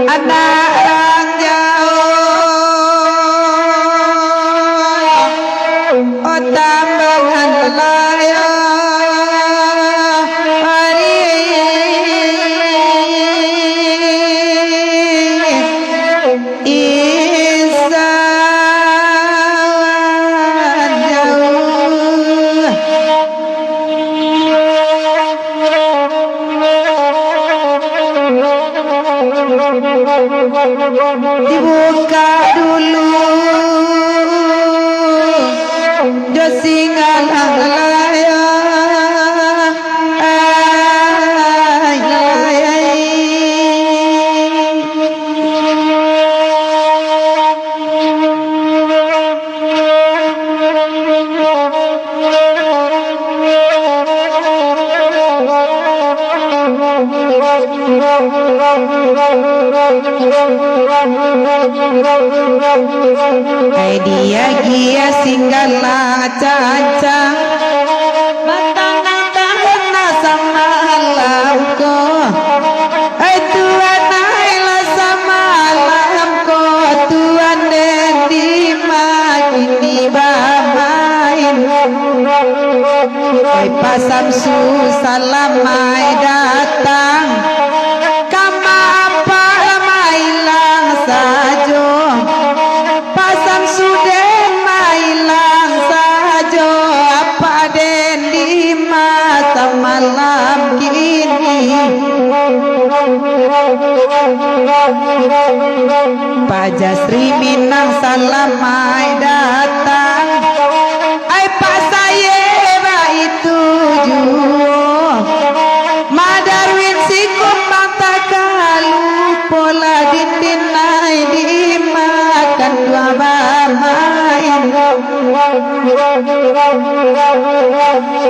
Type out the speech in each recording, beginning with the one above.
Anak orang jauh tambangan laya hari Isan jauh dibuka dulu dosingan laya dia gia singgala caca matang-matang sama alamku Tuhan ailah sama alamku Tuhan dan dimakini bamain pasam susalamai datang kama apa mailang sajo pasam suden mailang sajo apa den di mata malam kini Pajasri Minang salamai datang ai pak saya itu juo madarwin sikum mata kalu pola dintinai dimakan dua barmain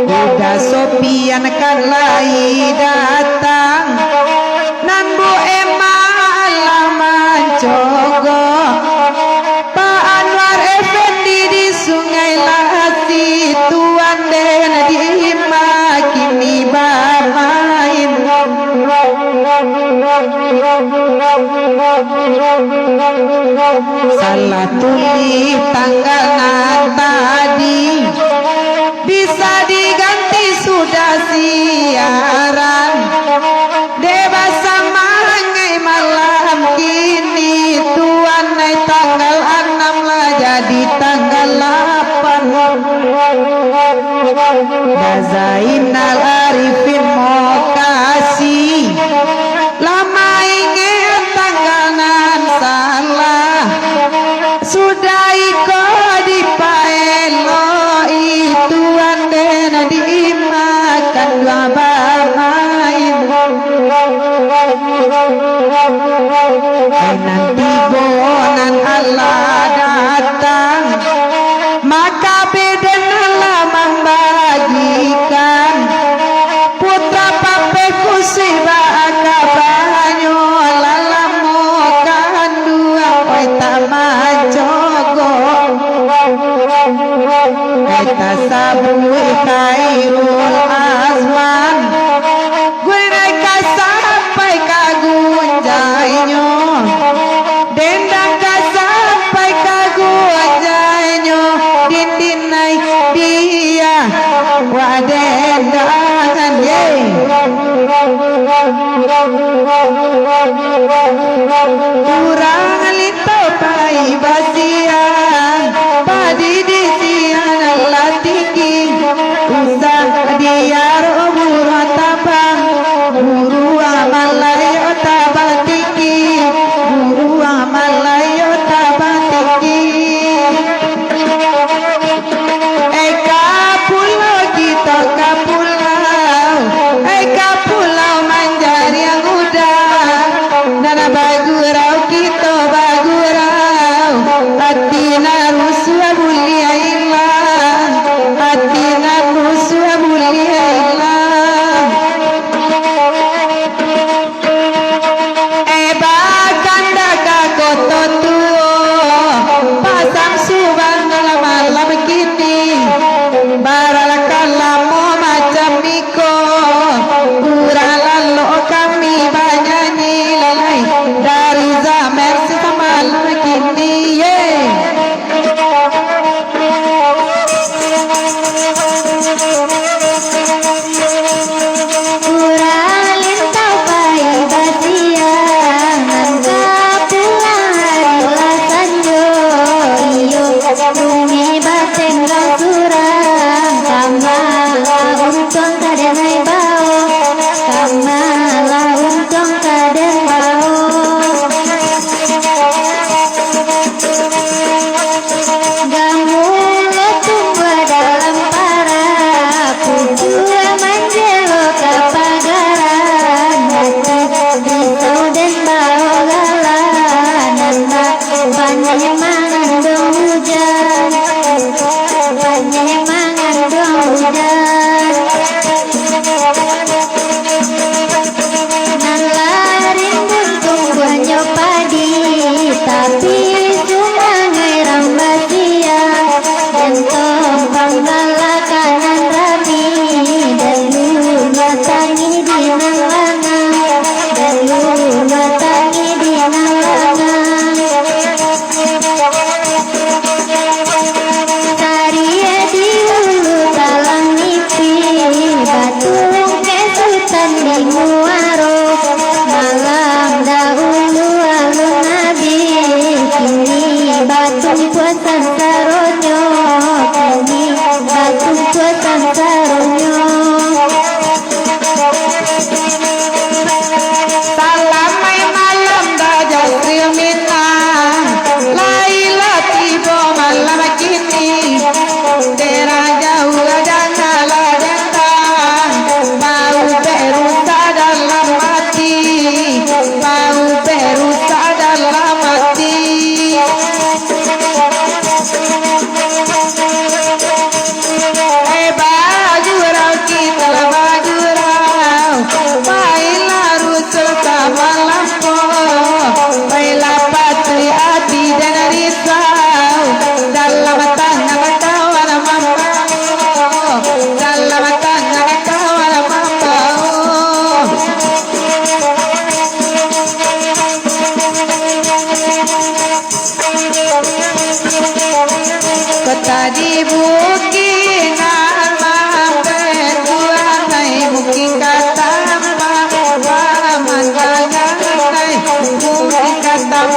udah sopian kan lai datang nan bu ema alaman cogo Pak Anwar Effendi di Sungai Lati Tuan den dimakini bermain salah tulis tanggal tadi bisa diganti sudah siaran debas sama ngai malam kini Tuan naik tanggal 6 lah jadi tanggal 8 Zainal Arifin Mokasi lama ingin tanggal nan salah sudah ikut dipaelo Tuan den dimakan dua barmain nanti bonan Allah datang maka beden Allah membagikan putra pape kusiba akabanyo lalamo kandua oi tamajogo eta sabui kairul azman gue naik sampai kagunjainyo dendang sampai kagunjainyo dindinai dia wadendangan ye kurang lito pai basian padi di sian latiki usah diar buru tabang buru amalai otabati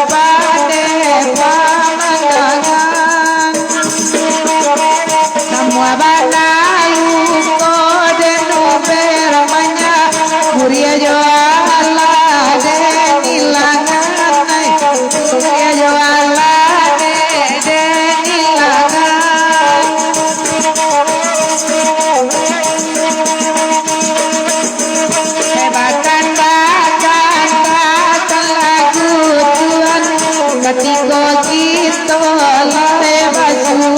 pade pamandangan semua banayu kode nober manya kuria joala de nilangan kuria joala de nilangan bahkan lagu Tuhan ketika kita lari basuh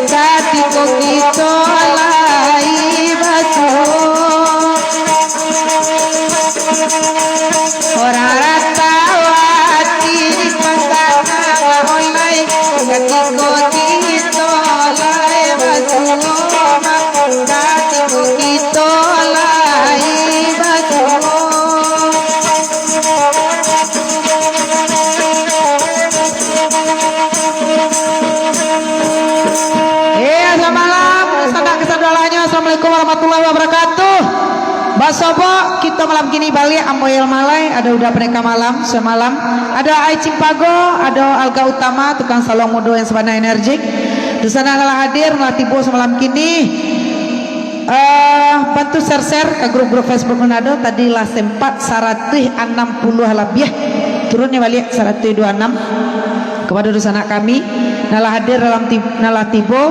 ketika kita lari basuh orang ratawati pasana online ketika kita lari basuh ketika kita lari basuh Assalamualaikum warahmatullahi wabarakatuh. Basobo kita malam gini balik Amoyel Malai, ada udah mereka malam semalam, ada Ai Cimpago, ada Alga Utama tukang salong modo yang sebenarnya energik. Di sana adalah hadir ngelatibo semalam kini. Bantu share ke grup-grup Facebook Manado tadi lah sempat 160 lebih turunnya balik 126 kepada dusana kami nalah hadir dalam nalatibo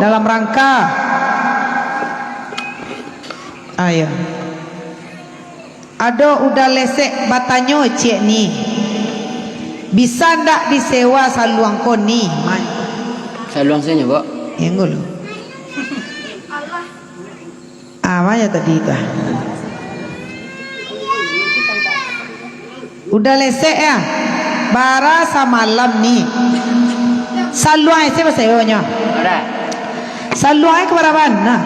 dalam rangka ayo ado udah lesek batanyo cek ni bisa ndak disewa saluang koni saluang saya Pak yang dulu awalnya tadi itu udah lesek ya bara samalam nih saluang itu bahasa Iwonya ada saluang ke mana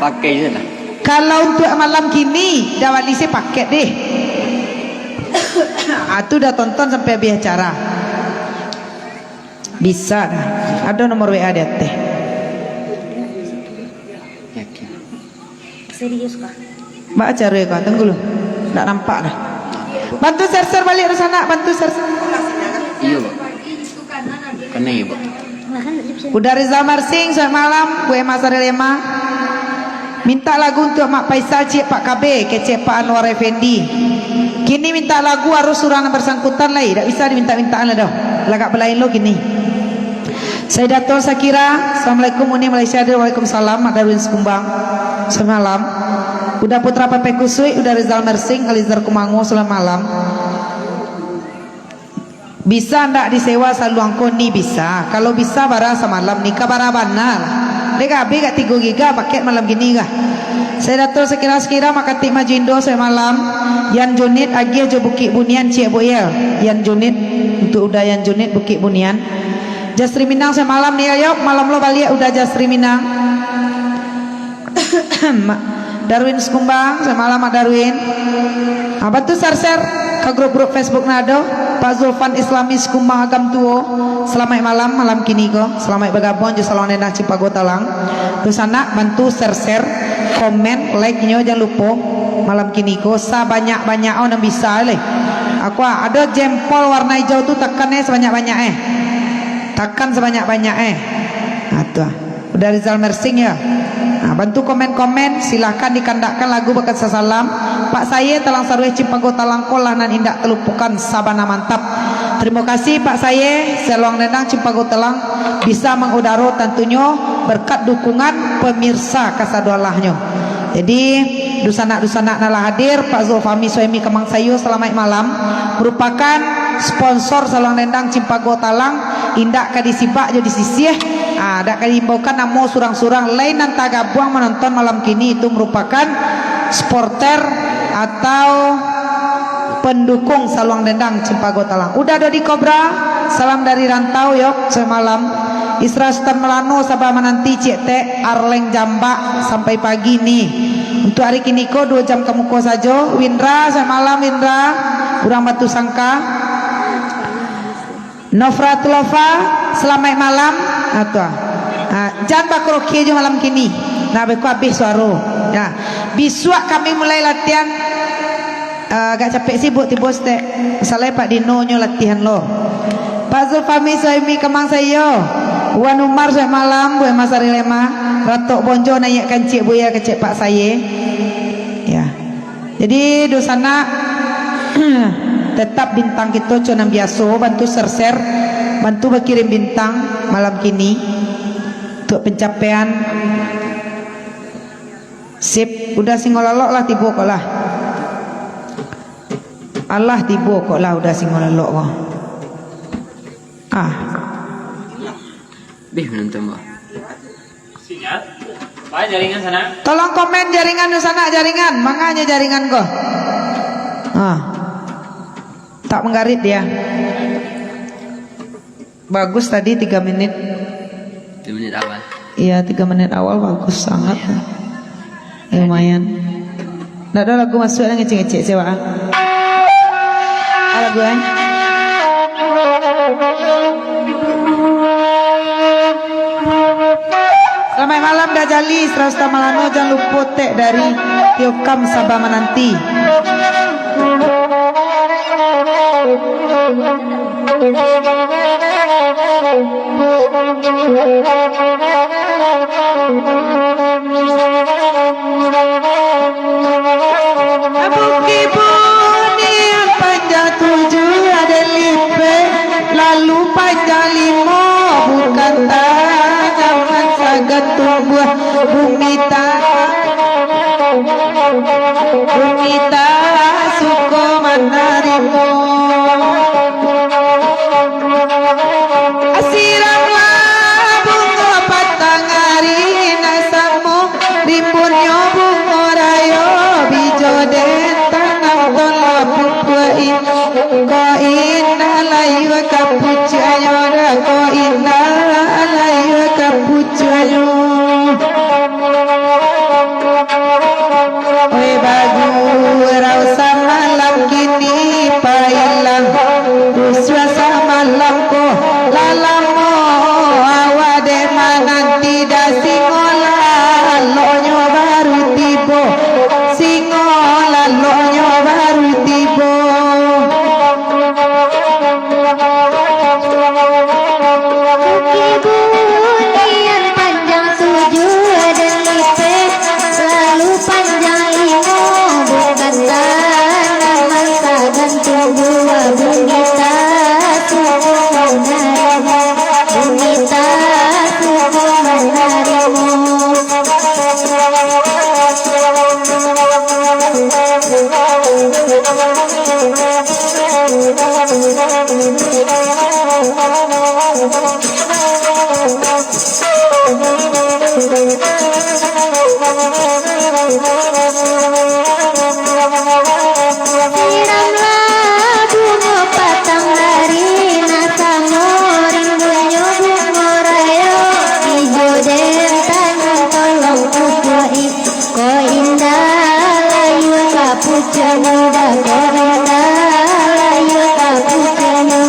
pakai je lah. Kalau untuk malam kini dapat isi paket deh. Itu udah tonton sampai habis acara. Bisa dah. Ada nomor WA dia teh. Yakin. Serius kah? Mbak acara ya kau tunggu dulu. Tak nampak dah. Bantu share balik ke sana, bantu share. Iya Pak. Kena ya Pak. Udah Rizal Marsing selamat malam. Gue Mas Arelema. Minta lagu untuk Mak Faisal Cik Pak KB kecek Pak Anwar Effendi. Kini minta lagu harus surang bersangkutan lagi. Tak bisa diminta-mintaan lah dah. Lagak belain lo kini. Saya Datul Sakira. Assalamualaikum Uni Malaysia. Waalaikumsalam. Mak Darwin Sekumbang. Selamat malam. Udah Putra Pepe Kusui. Udah Rizal Mersing. Alizar Kumangu. Selamat malam. Bisa ndak disewa saluang koni? Bisa. Kalau bisa bara semalam nikah bara benar. Deka abi kat 3 giga paket malam gini kah? Saya Datul sekira-sekira makati Majindo saya malam. Yan Junit agih jo Bukit Bunian Cik Boyel. Yan Junit untuk udah Yan Junit Bukit Bunian. Jasri Minang saya malam nih ayo malam lo balik udah Jasri Minang. Darwin Sekumbang saya malam Mak Darwin. Apa tuh share ke grup-grup Facebook Nado. Pak Zulfan Islami Sekumbang Agam Tuo. Selamat malam kini kok. Selamat bergabung di Salon Nenah Cipago Talang. Terus anak bantu share, komen, like nyo jangan lupa. Malam kini kok sa banyak-banyak oh nang bisa leh. Aku ada jempol warna hijau tuh tekannya sebanyak-banyak Tekan sebanyak-banyak Nah tuh. Udah Rizal Mersing ya. Nah, bantu komen-komen, silahkan dikandakkan lagu bakat sasalam. Pak saya telang sarwe Cipago Talangkol lah nan indak telupukan sabana mantap. Terima kasih Pak saya Seluang Nendang Cipago Telang bisa mengudaro tentunya berkat dukungan pemirsa kasadolahnya. Jadi dusanak-dusanak nalah hadir Pak Zulfami Soemi Kemang Sayu selamat malam merupakan sponsor Seluang Nendang Cipago Talang indak kadisibak jadi sisih. Ada kalimbaukan namo surang-surang lain nanta gabuang menonton malam kini itu merupakan supporter atau pendukung Saluang Nendang Cipago Talang. Udah ada di Kobra. Salam dari rantau yok semalam. Isra Sultan Melano sabah menanti Cik Tek Arleng Jambak sampai pagi nih. Untuk hari kini ko 2 jam kamu ko saja. Windra semalam Windra kurang batu sangka. Nofratulova selamat malam. Jangan bakroki aja malam kini. Nah beku habis suara. Nah, besok kami mulai latihan agak capek sibuk ti bos teh. Masalahnya Pak Dino nyo latihan lo. Pak Zulfami Soimi Kemang Sayo. Wan Umar saya malam Bu Masari Lema. Ratok Bonjo naik kancik Bu ya kecek Pak saya. Ya. Jadi dosana tetap bintang kita conam biasa bantu share, bantu berkirim bintang malam kini untuk pencapaian. Sip, udah singololok lah tiba kok lah. Allah tiba kok lah udah singololok kok. Bih menonton mbak. Siap. Pak jaringan sana. Tolong komen jaringan di sana jaringan, makanya jaringan kok. Tak menggarit dia. Bagus tadi 3 menit. 2 menit awal. Iya 3 menit awal bagus sangat. Ya, lumayan. Nggak ada lagu masuk yang ngecek-ngecek sewaan. Lagu Selamat malam Dajali Serasta Malano, jangan lupa tek dari Tiokam Sabah Menanti. Buki buni yang panjang 7 ada lipe, lalu panjang 5 bukan tangan sagat tumbuh bumi tak suka menarimu. Siramlah bunga patang hari nasamu, rimbunnya bunga rayo bijo den tanam tolak bukuin. Ko inna layu kapucanyo da ko inna layu kapucanyo. Oi bagu rausa malam kini pailang suasa malam ko lalamo awade mananti da singola lonyo baru tibo singola lonyo baru tibo. Bunian panjang 7 ada lipe, lalu panjang 5 bukan tanaman sagan tumbuh bumi tak suka menarimu, bumi tak suka menarimu. Siramlah bunga patang hari nasamu, rimbunnya bunga rayo ijo den tangan tolong kukuai. Ko indah layu kapucanyo da ko indah layu kapucanyo.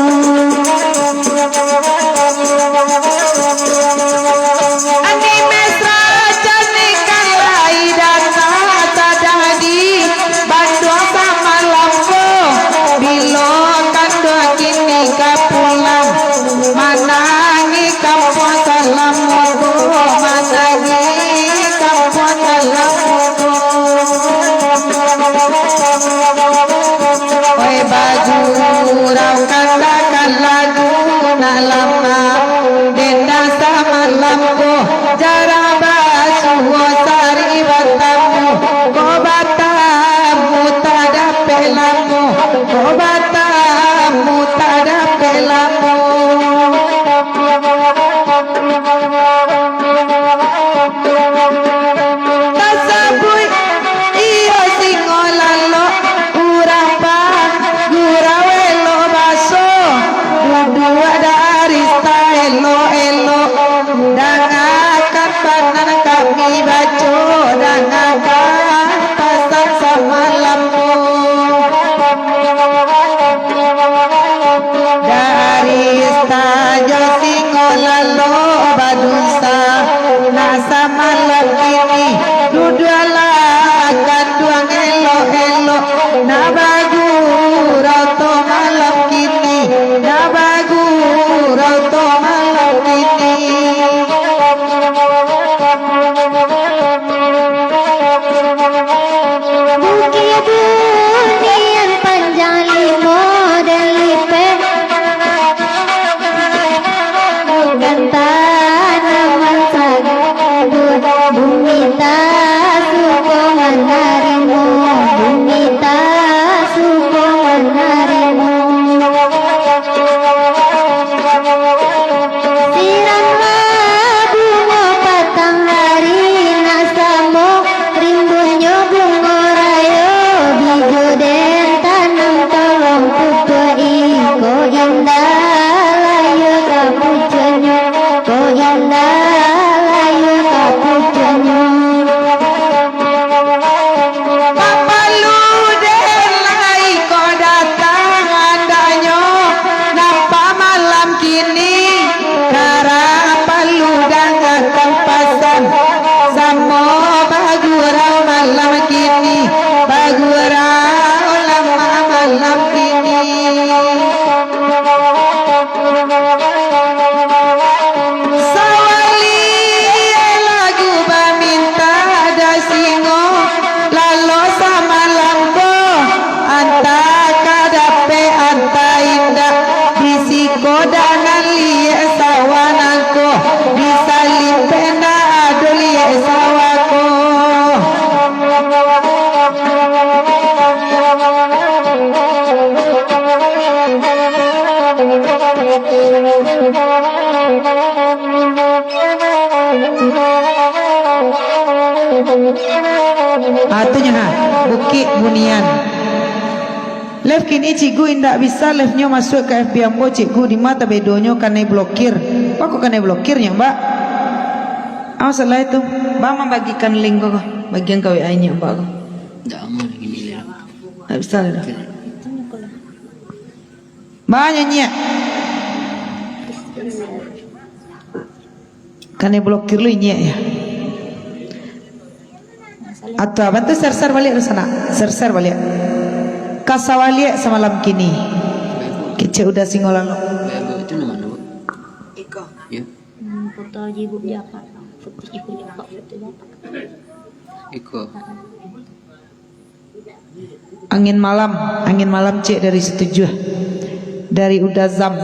Ani mesra janikan lai dan Atunya ha, Bukit Bunian. Live kini cikgu indak bisa live-nya masuk ke FB Ambo cikgu di mata bedonyo kanai blokir. Pak kok kanai blokirnya, Mbak? Masalah itu, Mbak membagikan link kok, bagian kau WA-nya Mbak kok. Tidak aman gini lah. Tak bisa dah. Mbak nyanyi ya? Kanai blokir lu ini ya. Atau bantu share balik ke sana, share balik. Kasawaliek semalam kini. Kece udah singolalo. Bego itu nama mana, Bu? Iko. Ya. Foto ibu Jaka. Foto ibu Jaka. Foto Jaka. Iko. Angin malam cek dari setuju. Dari Udazam.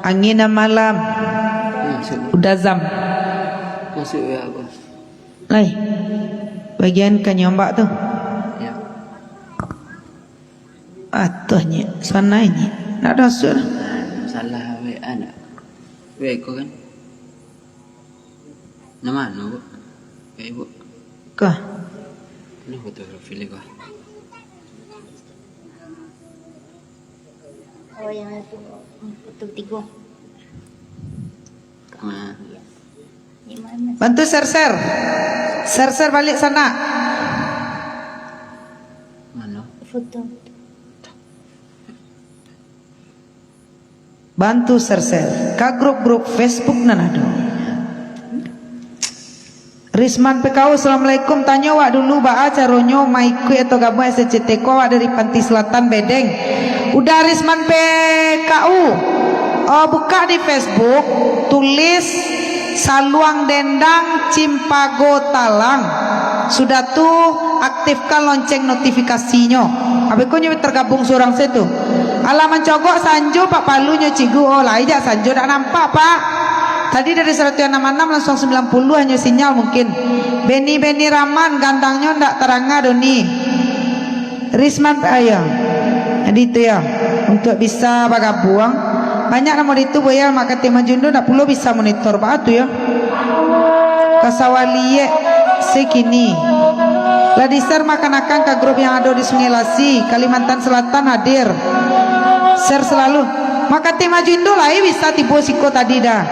Angin malam. Masuk. Udazam. Masuk ya apa? Lai. Bagian kanyombak tuh. Ya. Atuhnya sana ini. Nak ada suara. Salah WA nak. WA Iko kan? Nama mana, Bu? WA Ibu. Kah? Ini foto profil Iko. Oh yang itu foto tiga. Nah, Di mana? Bantu share. Share balik sana. mana? Foto. Bantu share. Ka grup Facebook nanado. Risman PKU, Assalamualaikum. Tanya wak dulu ba caronyo maiku atau gabung SCT ko wak dari Panti Selatan Bedeng. Udah Risman PKU. Oh, buka di Facebook, tulis Saluang Dendang Cimpago Talang. Sudah tuh aktifkan lonceng notifikasinya. Abi ko nyo tergabung seorang situ. Alaman cogok Sanjo Pak Palunya Cigu. Oh lah ijak Sanjo tak nampak Pak. Tadi dari 166 langsung 90 hanya sinyal mungkin. Beni Raman gantangnya ndak teranga doni. Risman ayah. Jadi itu ya untuk bisa bagabung. Banyak nama itu boya maka tema jundo ndak perlu bisa monitor Pak tu ya. Kasawaliye sekini. Ladisar makan-akan ke grup yang ada di Sungai Lasi, Kalimantan Selatan hadir. Share selalu. Maka tema jundo lah bisa tipu siko tadi dah.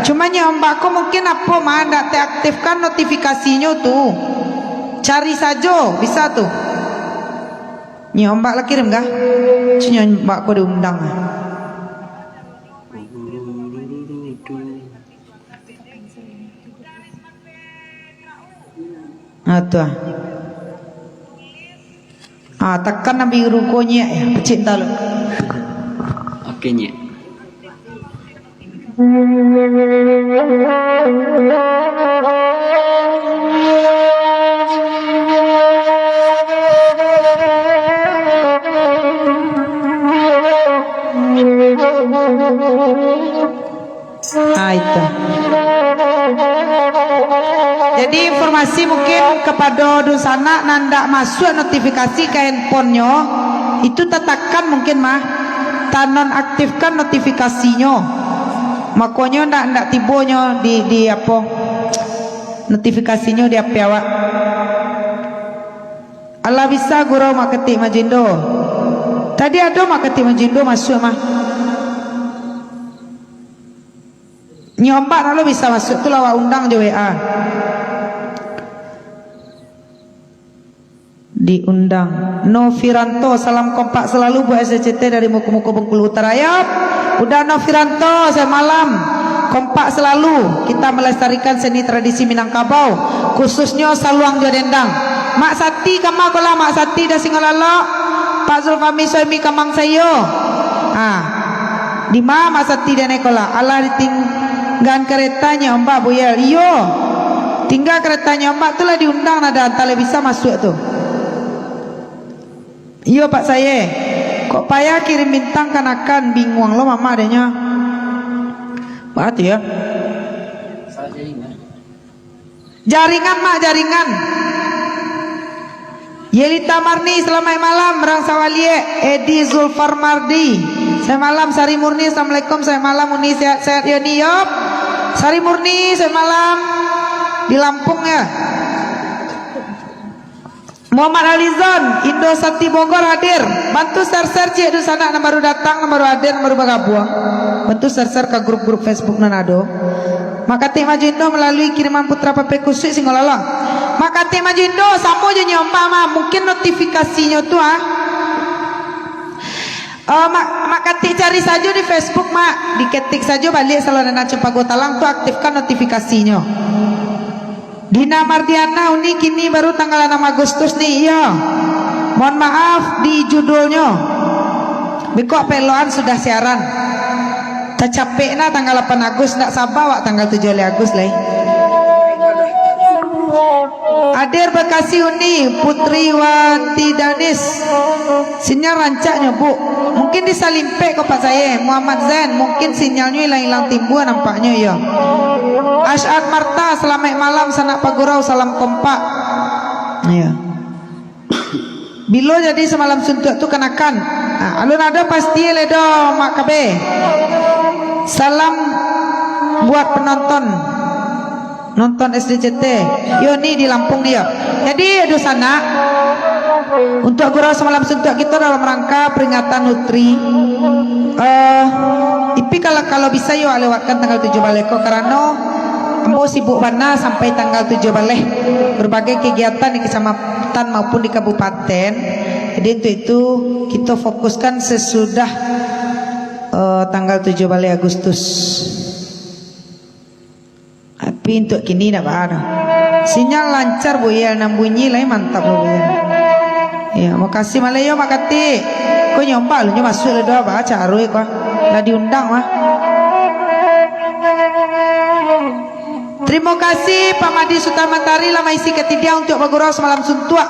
Cuma mbakku mungkin apa mah ndak teaktifkan notifikasinya tuh. Cari saja bisa tuh. Mbak lah kirim kah? Cuma mbakku diundang. Tuh. Tekan nabi rukonya ya, pecinta lo. Oke nya. Itu. Jadi informasi mungkin kepada dosana nanda masuk notifikasi ke handphonenya itu tekan mungkin mah tanon aktifkan notifikasinya. Makanya ndak tibonya di apa notifikasinya di apa awak. Allah bisa gurau maketi majindo. Tadi ada maketi majindo masuk mah. Nyombak lalu bisa masuk tu lawa undang di WA. Diundang. Noviranto, salam kompak selalu buat SCT dari Muku-Muku Bengkulu Utara ya. Udah Noviranto, saya malam kompak selalu. Kita melestarikan seni tradisi Minangkabau, khususnya Saluang Jodendang. Mak Sati kamang kola Mak Sati dah Singolalo. Pak Zulfami suami kamang sayo. Di mana Mak Sati dan Ekola? Allah ditinggal keretanya Mbak Buyel. Iyo. Tinggal keretanya Mbak tu lah diundang nada antara bisa masuk tu. Iyo Pak saya. Kok payah kirim bintang kanakan bingung lo mama adanya. Pak ya. Salah jaringan. Jaringan mak jaringan. Yelita Marni selamat malam. Merang Sawalie Edi Zulfar Mardi. Saya malam Sari Murni. Assalamualaikum. Saya malam Uni sehat-sehat ya nih yop. Sari Murni saya malam di Lampung ya. Muhammad Alizon, Indosati Bogor hadir. Bantu share-share cik du sana yang baru datang, yang baru hadir, yang baru bergabung. Bantu share-share ke grup-grup Facebook Nanado. Makati maju Indo melalui kiriman putra PP Kusuk Singgololong. Makati maju Indo samo je nyompa mah, mungkin notifikasinya tuh Makati cari saja di Facebook mak, diketik saja balik Salon dan Cepago Talang tuh aktifkan notifikasinya. Dina Mardiana Uni kini baru tanggal 6 Agustus nih ya. Mohon maaf di judulnya. Beko peloan sudah siaran. Tak capek na tanggal 8 Agustus nak sabar wak tanggal 7 Agustus lah. Adir Bekasi Uni Putri Wati Danis. Sinyal rancaknya bu. Mungkin disalimpe ke Pak saya Muhammad Zain. Mungkin sinyalnya hilang-hilang timbul nampaknya ya. Asyad Marta selamat malam sanak pagurau salam kompak. Ya. Bilo jadi semalam suntuk tu kenakan. Alun ada pasti ledo mak kabe. Salam buat penonton nonton SDCT. Yo ni di Lampung dia. Jadi aduh sana untuk gurau semalam suntuk kita dalam rangka peringatan Nutri. Tapi kalau bisa yo lewatkan tanggal 7 Baleko karena ambo sibuk bana sampai tanggal 7 balik berbagai kegiatan di kecamatan maupun di kabupaten. Jadi untuk itu kita fokuskan sesudah tanggal 7 balik Agustus. Tapi untuk kini tidak ada. Sinyal lancar bu ya, nam bunyi lah mantap bu ya. Ya, makasih Malayo makati. Kau nyompa lu masuk le doa baca arui kau. Lah diundang mah. Terima kasih Pak Madi Sutamantari lama isi ketiga untuk bagurau semalam suntua.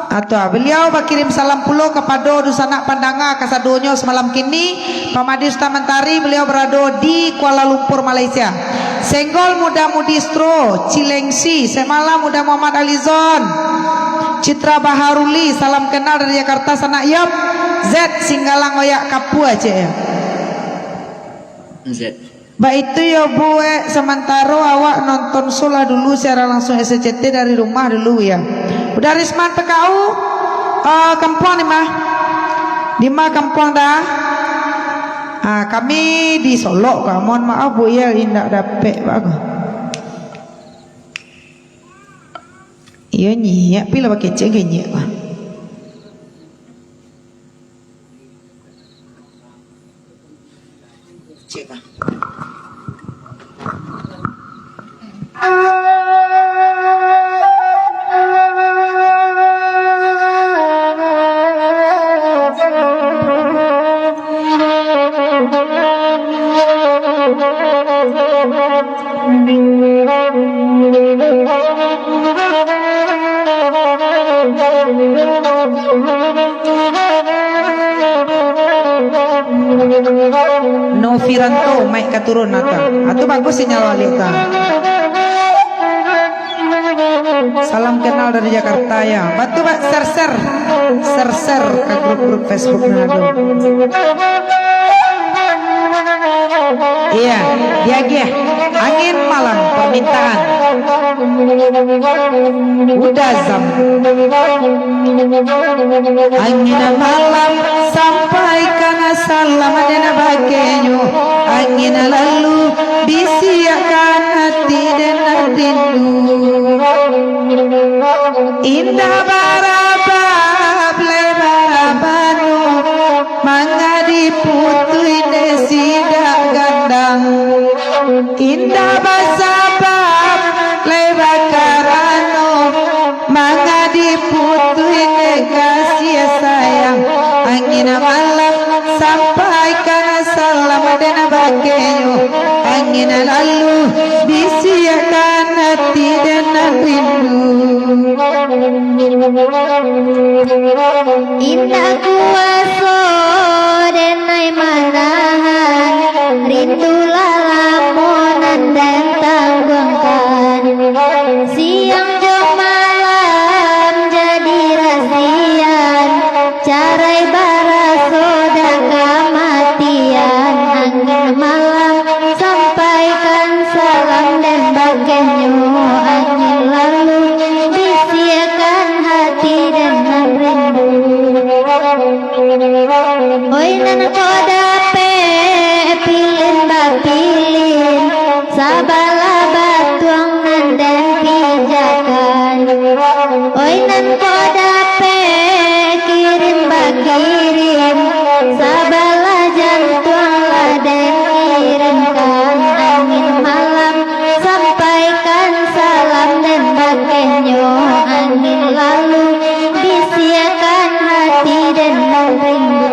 Atau beliau berkirim salam pulo kepada dusanak pandanga kasadonyo semalam kini. Pak Madi Sutamantari beliau berada di Kuala Lumpur Malaysia. Senggol muda mudistro Cilengsi semalam muda Muhammad Alizon. Citra Baharuli salam kenal dari Jakarta sana yop. Z Singgalang Oyak Kapua aja. Z. Ba itu ya bu sementara awak nonton Sula dulu secara langsung SCT dari rumah dulu ya. Udah Risman PKU Kampung di mah Kampung dah. Kami di Solo kak. Mohon maaf bu ya indak dapet bagus. Iya nyiak pila pakai cek nyiak lah. Cek lah. Noviranto maik katurun atau bagus sinyal wali ta. Salam kenal dari Jakarta ya. Batu bak ser ke grup-grup Facebook Manado. Iya, dia angin malam permintaan. Udah zam. Angin malam sampaikan salam dan bagenyo. Angin lalu bisiakan hati dan rindu. Indah barabab lebarabanu mangadi putui desida gandang. Indah basabab lebakarano mangadi putui kasih sayang. Angin malam sampaikan salam dan bagenyo. Angin lalu bisiakan hati dan rindu. Indah kuaso denai manahan rindu lalamonan dan tanggungkan. Siang jam malam jadi rasian carai baraso dan kematian. Angin malam sampaikan salam dan bagenyo. Angin lalu bisiakan hati Oi nan ko dape pilin bapilin sabala batuang nan dan pijakan. Oi nan ko dape kirim bakirim sabala jantuang laden kirimkan. Angin malam sampaikan salam dan bakenyo. Angin lalu bisiakan hati dan rindu.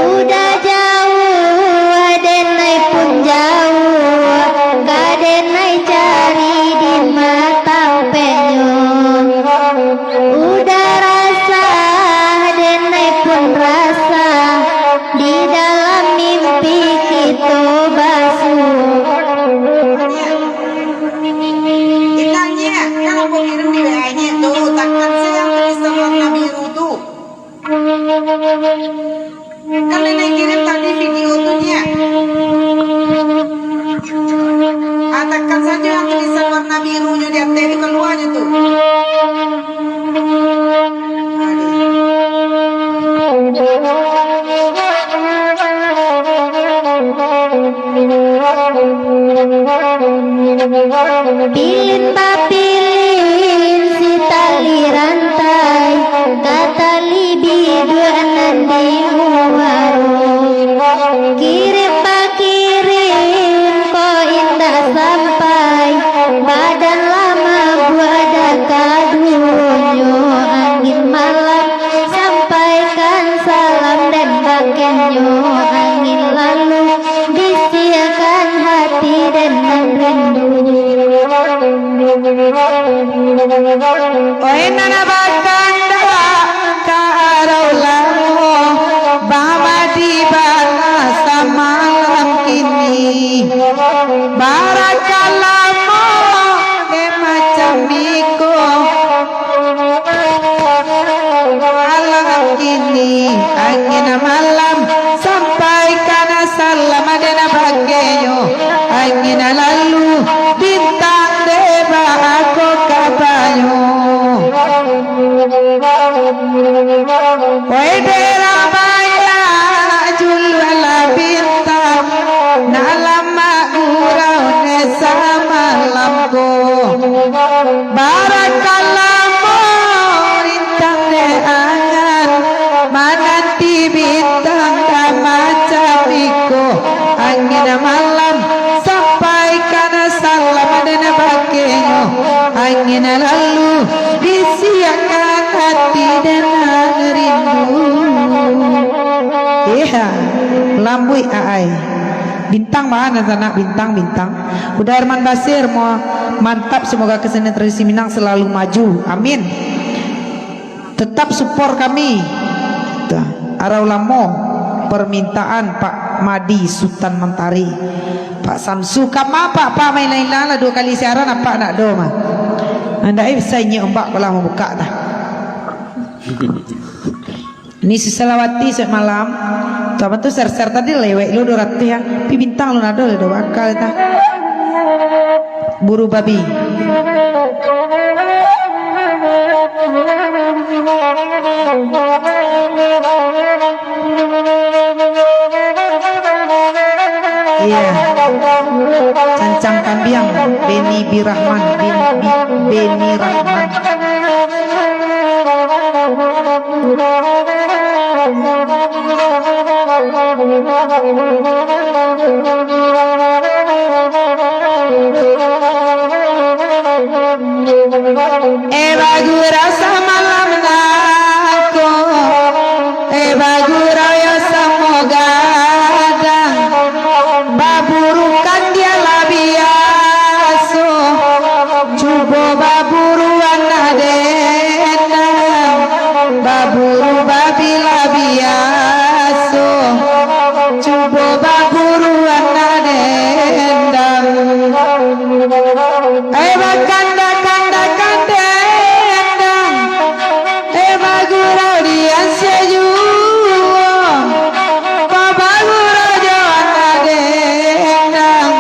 Udah jauh adenai pun jauh, kadenai cari di mata penyo. Udah rasa adenai pun rasa, di dalam mimpi kita basuh. Itanya kan aku kirim di WA-nya tuh, takkan saya yang tulisan warna biru tuh. Kan nenek kirim tadi video tuh nya. Takkan saja yang tulisan warna birunya di atas di keluarnya tuh. Pilin bapilin si tali rantai, katali biduanan di warung. Kirim bakirim kok indah sampai, badan lama buada kadunyo. Angin malam sampaikan salam dan bakenyo. Angin lalu bisiakan hati dan rindu. Oi nana bakanda karau lamu bama di bala samalam kini barakalamu macam miko malam kini angin malam sampaikan salam adena bageyo angin lalu bintang deba aku kabayo. Oi dera baya julala bintang nalama urau ne sama lampu barakalamu rintang ne angan mananti bintang macam iko angin malam sampaikan salam dan bakenyo angin lalu bisiakan hati dan rindu. Iya lambui aai bintang mana anak bintang udah Herman Basir mau mantap, semoga kesenian tradisi Minang selalu maju, amin. Tetap support kami Arau Lamo permintaan Pak Madi Sultan Mentari, Pak Samsu kama Pak main lain lah 2 kali siaran apa nak do mah anda saya ombak kalau mau buka dah. Ini Selawati semalam teman tuh ser tadi lewek lu 200 ya pi bintang lu nado do bakal ta buru babi. Iya cancang kambiang Beni Birahman Beni Rahman. Bagu rasa malam nako bagu raya semoga dan baburukan dia labiaso coba baburuan adena baburu babi labiaso coba baburuan adena bakanda bagurau dia seju bagurau jawan adendang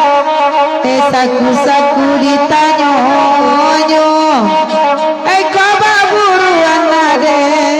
saku ditanyo nyo baburuan adendang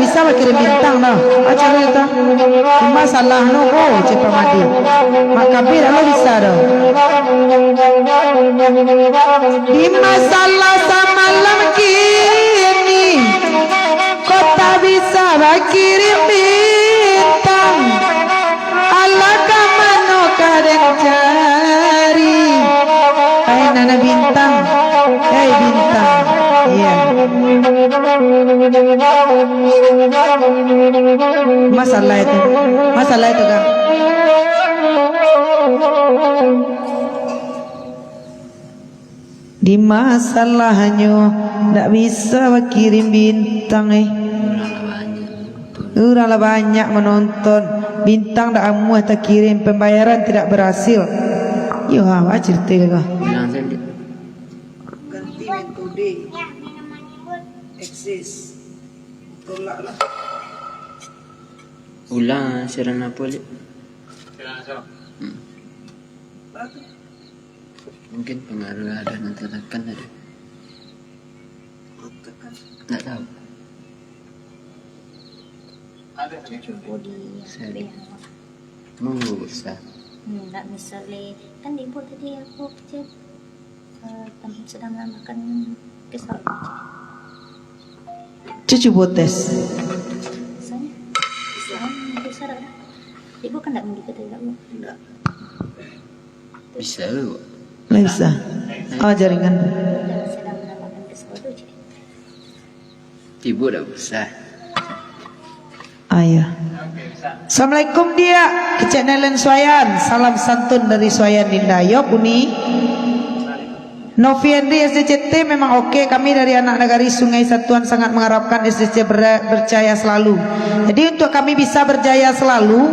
bisa kirim bintang dah. Acara itu. Masalah no oh Cepat Madi. Makabir lo bisa dah. Di masalah semalam kini kau tak bisa kirim bintang. Alakah mano kadang cari. Hai nana bintang. Hei bintang. Iya. Masalah itu kan. Di masalahnya tak bisa kirim bintang Uranglah banyak menonton bintang tak amuah tak kirim pembayaran tidak berhasil. Yo apa cerita kau? Bilang saja. Ganti metode eksis tolaklah. Ulang siaran apa lek? Mungkin pengaruh ada nanti tekan ada. Tak tahu. Cuba di HP yang Mau usah. enggak misalnya kan ibu tadi aku cek sedang makan kesal Cucu buat tes. misalnya besar ada ibu kan enggak mau dikata enggak Bisa. Nggak bisa. Oh jaringan. sedang makan kesal tu cek Ibu dah usah. Ayah. Assalamualaikum dia ke channel Swayan. Salam santun dari Swayan Dinda. Yo Uni. Noviendri SDCT memang oke. Kami dari anak negari Sungai Satuan sangat mengharapkan SDCT berjaya selalu. Jadi untuk kami bisa berjaya selalu,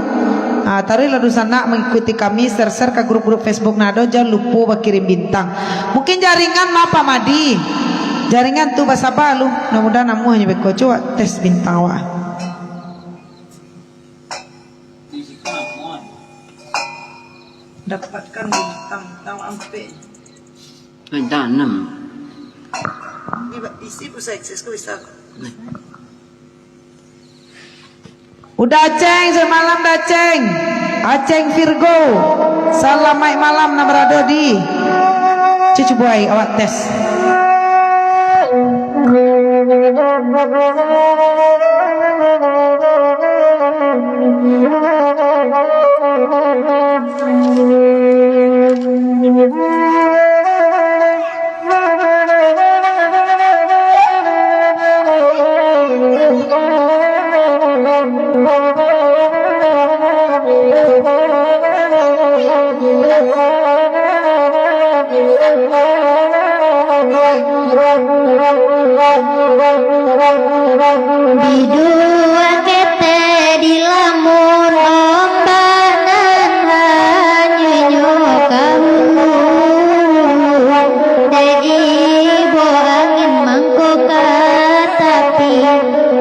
taruh lalu sana mengikuti kami share ke grup-grup Facebook Nado. Jangan lupa berkirim bintang. Mungkin jaringan apa Madi? Jaringan tuh bahasa balu. Mudah-mudahan namu hanya beko coba tes bintang wah. Dapatkan bintang tahu ampe. Tanam. Isi bisa akses bisa. Udah Aceng semalam Aceng. Aceng Virgo. Selamat malam nabrado di. Cucu boy awak tes. Bidua kete di lamun ombanan hanyunyo kahulu Deibo angin mangkoka tapi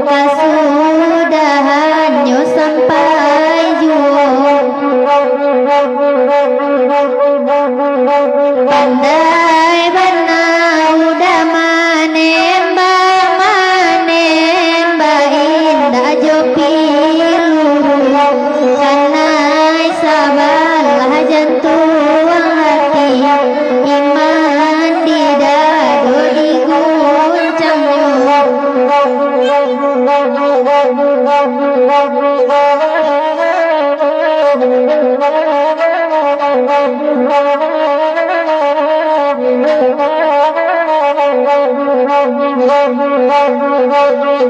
kasudahannya sampai juo Pandai benar udah manemba indah jopilu Kanai sabarlah jantung hati Iman di dado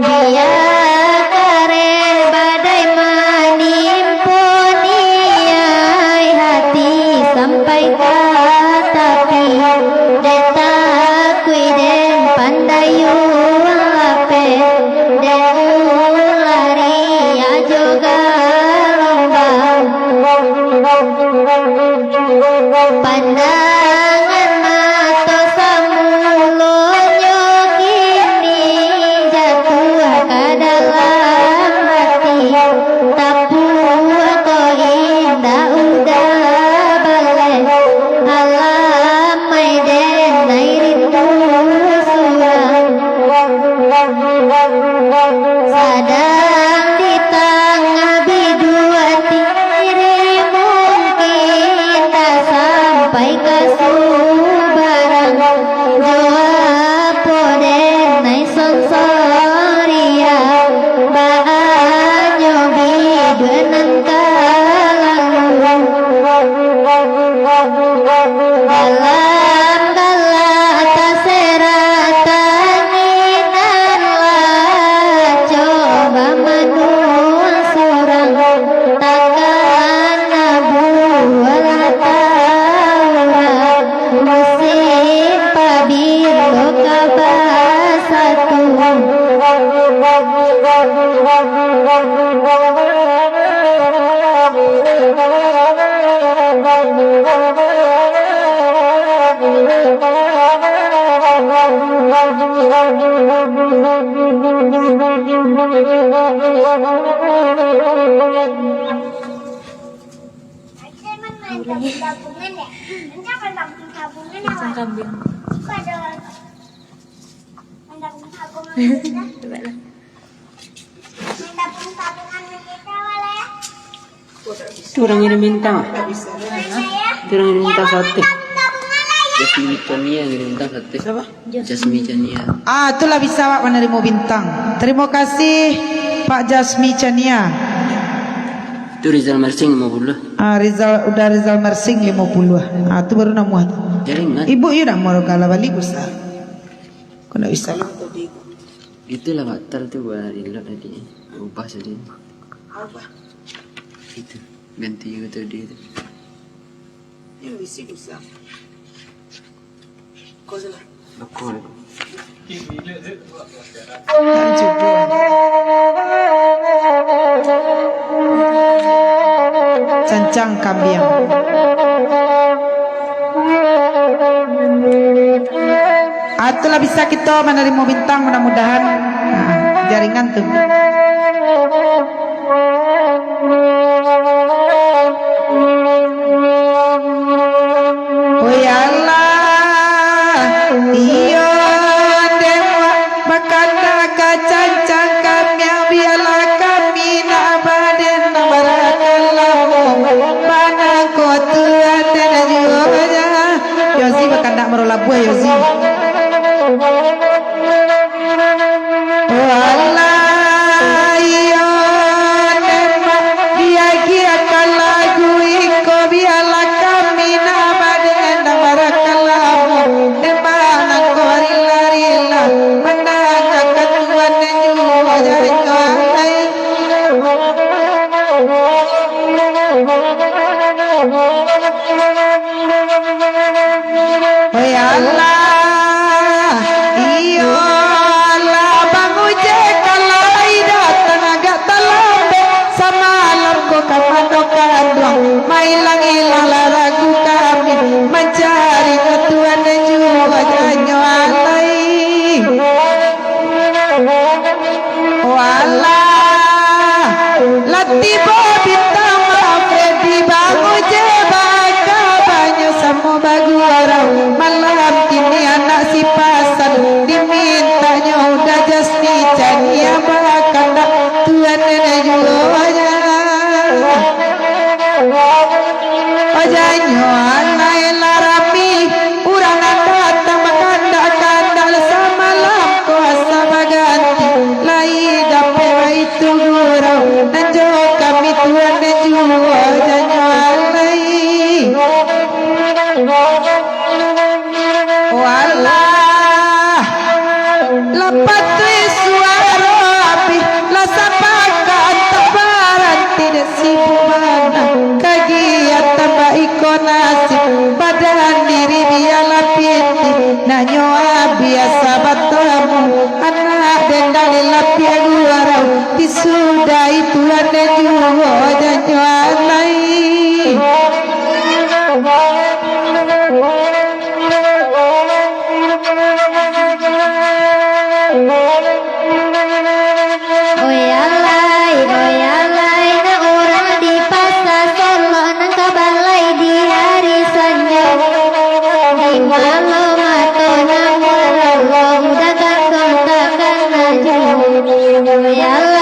Dia karen badai manimpuniai hati sampai katapi detakui den pandayuang ape den lari ajoga lombang pandangan mata samulonyo kini jatuh kada Sedang di tengah bidua diri mungkin tak sampai ke Sumbarang. Jawab poden nai sonsoria banyo bidua nangkalang. Dalam galata seratan inan lah coba manul sorang takkan nabuah taurang musim pabilo kabasatu. Tabungan ya? Nanti akan tabungan ya? Sang kambing. Kok ada main tabung tabungan kita? Coba lah. Main tabung tabungan kita wala ya? Itu orang yang minta. Saya Itu orang yang minta sate. tabungan lah ya? Jasmine Chania yang minta sate. Siapa? Jasmine Chania. Itulah bisa Pak menerima bintang. Terima kasih Pak Jasmi Chania. Itu Rizal Mersing 50. Rizal Mersing 50. Itu baru nama tu. Jaringan. Ibu you nak mau kalah balik besar. Kau nak bisa. Itulah batal tuh buat reload tadi. Ubah saja. Apa? Itu ganti juga tadi itu. Ini bisa. Kau salah. Lokal. Dan cuba. Cancang kambing. Itulah bisa kita menerima bintang mudah-mudahan. Jaringan tuh. Oh ya Allah, iyo dewa bakanda kacancang kami biarlah kami nabaden barakallahu bana kotuan dan juga Yozi bakanda merolah buah Yozi. Oh Allah, iyo dewa biarkan lagu iko biarlah kami nabaden barakallahu demana korillarilla menang ketuan dan juga jaringan. Oh ya Allah, iyo Allah bangu je kalai datang agak telambe samalam ko kamandokan doang mailang ilang ragu kami mencari ketuan dan juga janyo alai. Oh Allah, latibo bintang Freddy bangu je baka banyak sama bagu orang malam kini anak si pasan dimintanya udah jasmi Chania bahkan dak tuan dan juga Ojanyo alai larami urang datang makanda kandal samalam kuasa baganti lai dapat itu gurau dan jo kami tuan dan juga ojanyo alai. Oh Allah, lepas tu suara api la sapaka tabaran tidak sibuk kegiatan baik nasib badan diri biarlah piti nanyo biasa bertemu anak dan dalil lapia guarau disudai Tuhan dan juga janyo alai. Oyalai na orang di pasar Solo nang kabalai di hari Senin. Di malam atau namun Allah dagang kontakan aja. Oyalai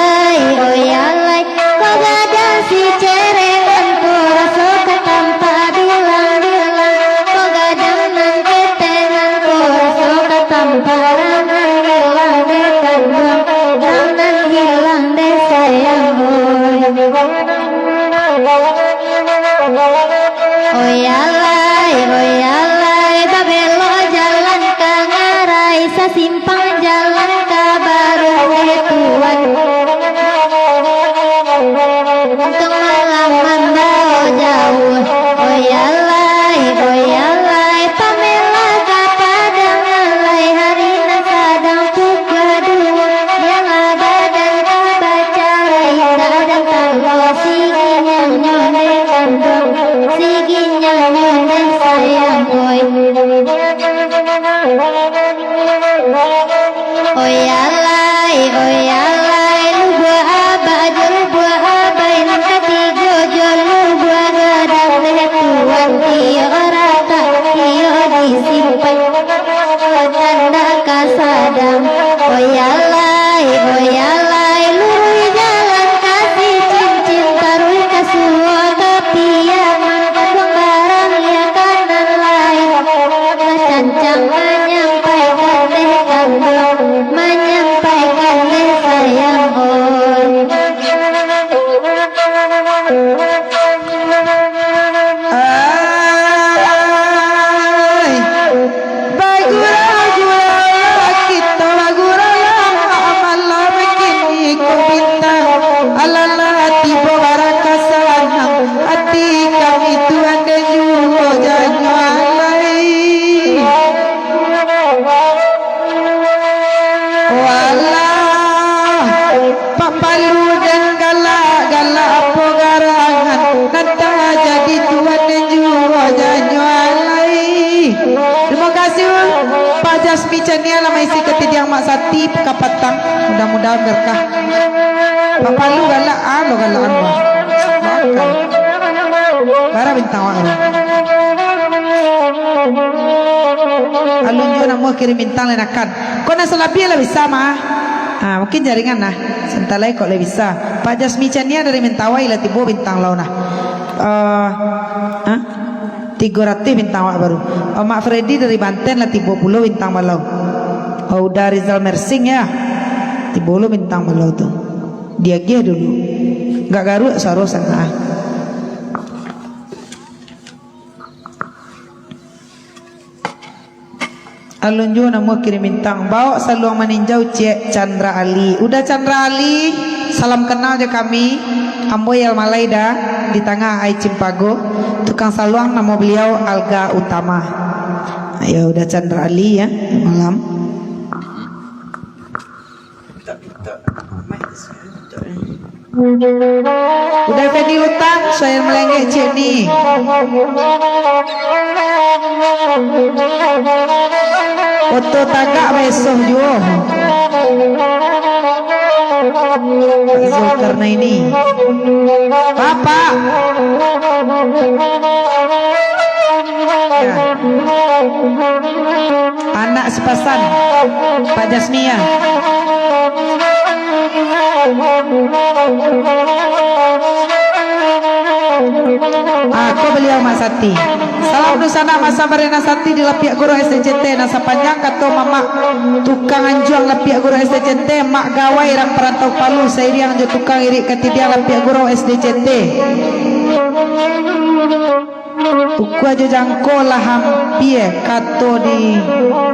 Pak Palu dan galak-galak apa garangan nanta jadi tuan dan jua janjualai. Terima kasih Pak Jasmi Chania lama isi ketidiang Mak Sati Kapatang, mudah-mudahan berkah. Pak Palu galak lo galak bara bintang wak alun jo nak mau kirim bintang lenakan kau nak selapia lah bisa mah mungkin jaringan nah sentalai kok lebih bisa. Pak Jasmi Chania dari Mentawai lah tibo bintang lau nah 300 bintang wak baru. Mak Freddy dari Banten lah tibo puluh bintang balau. Udah Rizal Mersing ya tibo lo bintang balau tuh dia gih dulu nggak garuk sarosan Alun jo nak kirim bintang bawa saluang meninjau Cik Chandra Ali. Udah Chandra Ali, salam kenal je kami. Amboy Al Malaida di tengah Ai Cimpago. Tukang saluang nama beliau Alga Utama. Ayo udah Chandra Ali ya malam. Udah Fedi Utang, saya melengek Cik ni. Foto tagak besok juga karena ini Bapak ya. Anak sepasan Pak Jasmia aku beliau Mak Sati. Salam Nusana masa Marina Sati di Lapiak Guru SDCT nasa panjang kato mama tukang anjuang Lapiak Guru SDCT mak gawai rak perantau Palu sairiang jo tukang irik ketidiang Lapiak Guru SDCT Uku aja jangko lah hampir kato di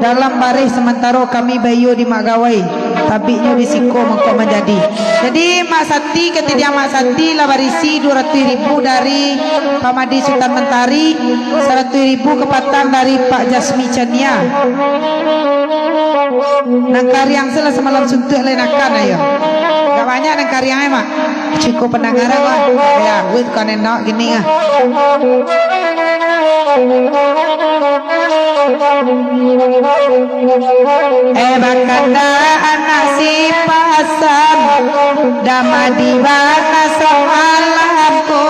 dalam baris sementara kami bayo di mak gawai tabiknya di siko maka menjadi. Jadi Mak Sati ketidiang Mak Sati lah barisi 200.000 dari Pak Madi Sultan Mentari, 100.000 kepatan dari Pak Jasmi Chania. Nangkar yang selah semalam suntuk lenakan ayo. Gak banyak nangkar yang mak. Cukup pendengaran lah. Ya, wait kan enak gini ah. Bakanda anak si pasan dama di mana soalanku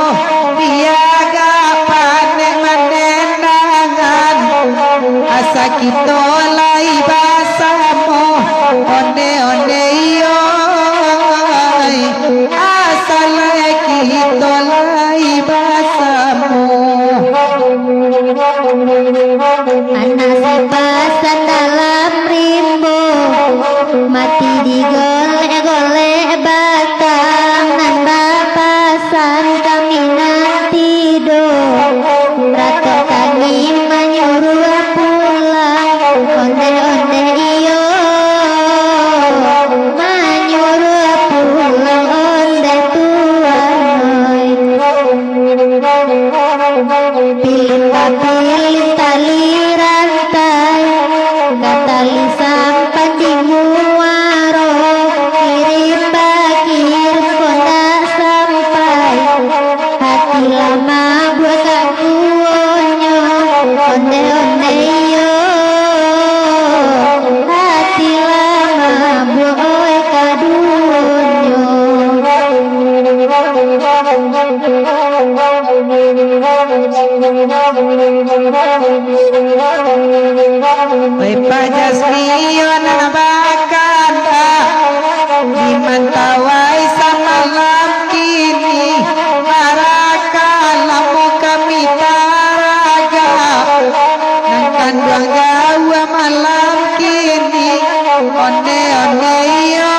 biaga panen menendangan asa kita lai basamu onde onde yo asa lai kita lai basamu Anak sepasan dalam rimbo mati digolek-golek batang nanda pasan kami nanti do rata kami menyuruh pulang onde-onde iyo menyuruh pulang onde tuan pilih tali rantai tali sampai di muaro kirim bakir kona sampai hati lama buat kakuonyo onde onde yo hati lama buat kaduonyo Oi Pak Jasmi anak bakanda di Mentawai samalam kini marakalah kami taraga nangkan duang jawa malam kini onde onde yo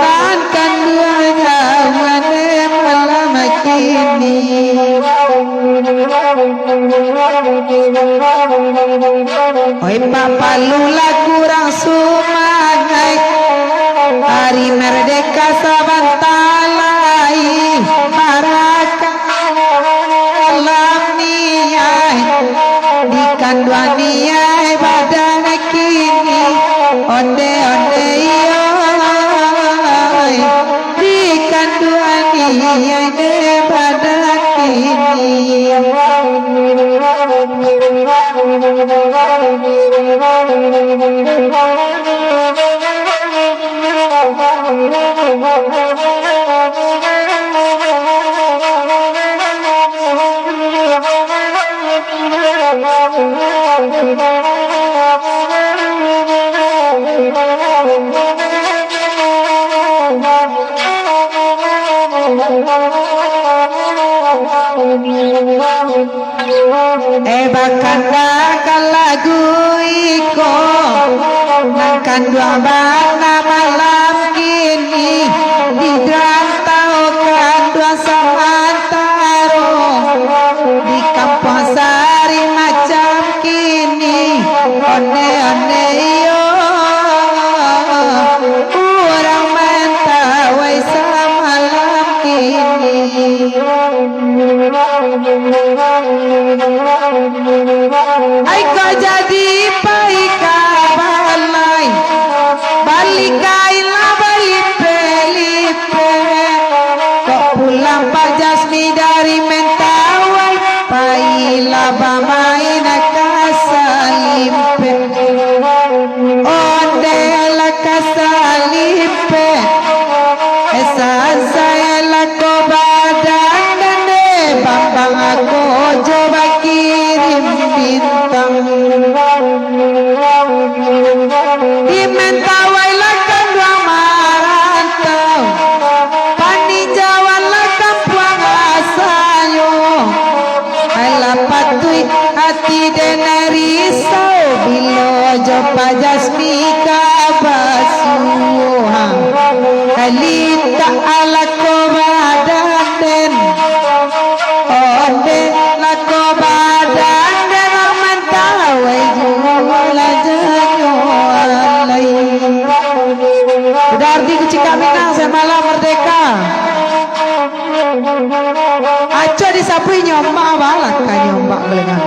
nangkan duang jawa malam kini. Oi Papa Lula kurang sumangai hari merdeka sabantalai maraka alam niai di kanduan niai badan kini onde onde yo Bakanda lagu iko Nangkan dua bana malam kini Di rantaukan dua samantaro Di kampung sari macam kini One yo Orang mentawai samalam kini Ay kau jadi paika balai Balikailah balipe-lipe Kau pulang Pak Jasmi dari Mentawai Pailah bamain kasalimpe Ondela kasalimpe Esan saya lako badan dende Bambang aku coba kirim bintang Di Mentawai lakan dua marantau Paninjauan lakan puang asayo Alah patui hati dena risau Bilo jopa jasmi kabasuha Kalita ala kobadan den Onde la kobadan den Mentawai jula janyo alai Udah arti kecil kami nang semalam merdeka Aco disapui nyombak balak kan nyombak belengan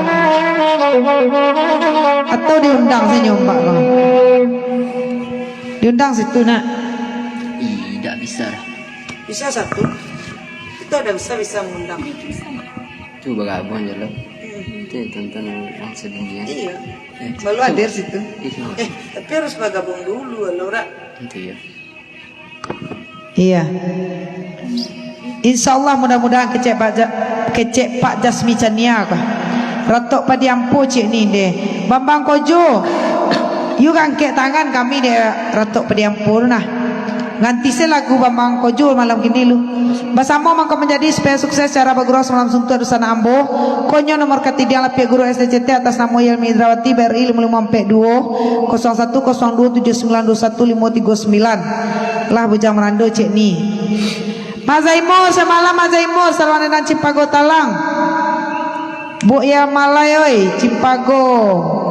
Atau diundang saya nyombak kalau Diundang situ nak Tidak bisa. Bisa satu Itu ada bisa mengundang Itu bergabung aja loh. Itu tonton yang sedihnya. Iya Baru hadir situ Itu. Tapi harus bergabung dulu Laura Itu ya. Iya Insya Allah mudah-mudahan kecek Pak Jasmi Chania kah Ratok padiampu cik ni deh Bambang Kojo You angkat tangan kami deh Ratok padiampu nah Nganti saya lagu Bambang Kojo malam gini lu Bersama mangko menjadi supaya sukses cara bergurau semalam suntuk Adusana Ambo Konyo nomor ketidian lapia guru SDCT atas nama Yelmi Indrawati BRI 5542 0102792159 Lah bujang merando cik ni Mazaimur semalam Mazaimur Salwane dan Cipago Talang Bu ya Malayoi Cipago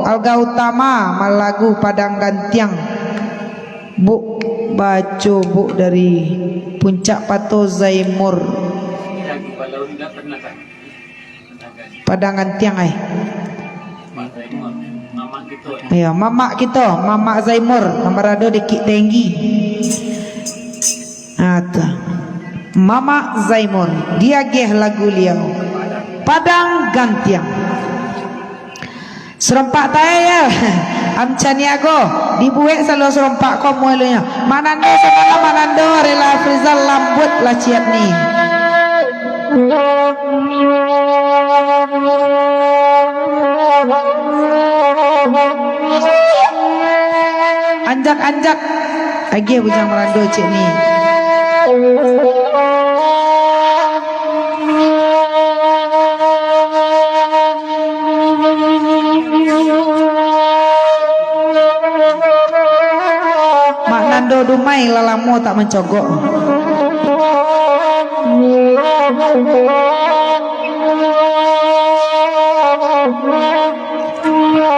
Alga Utama Malagu Padang Gantiang Bu Baco Bu dari Puncak Pato Zaimur Lagu kalau tidak pernah kan? Padang Gantiang Mama gitu ya. Iya Mama kita Mama Zaimur Nomor ada dikit tinggi Ata Mama Zaimur dia geh lagu liau Padang Gantiang serempak tayel amcaniago dibuek selalu serempak komuelunya manando semalam manando rela Frizal lambut lah ciat ni anjak-anjak lagi bujang merando cik ni Mak Nando Dumai lalamu tak mencogok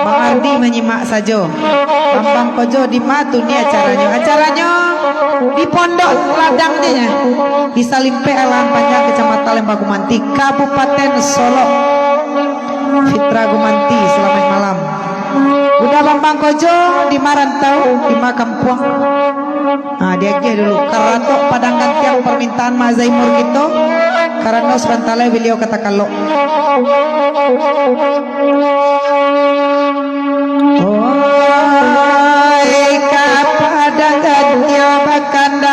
Bang Ardi menyimak saja Bambang Kojo di matu ni acaranya di Pondok Ladang dia di Salimpe Alam Panjang Kecamatan Lembah Gumanti Kabupaten Solo Fitra Gumanti selamat malam udah Bambang Kojo di Marantau di Makampuang dia aja dulu karatok Padang Gantiang permintaan Mazaimur gitu karena sebentar beliau kata kalau Padang Gantiang bakanda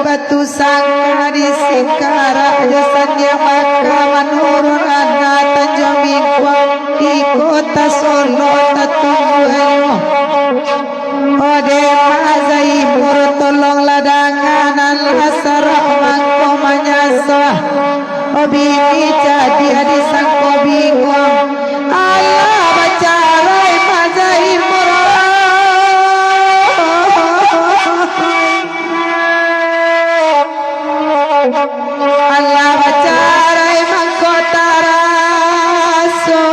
batu sangka di Singkara jasanya maka menurun anak Tanjung Bingkuang di kota Solo tatujuan ode mazai mur tolong ladangan al-asara mangko manyasa obi jadi adi sangko Bingkuang Allah baca rai mazai mur Allah baca rai mangko taraso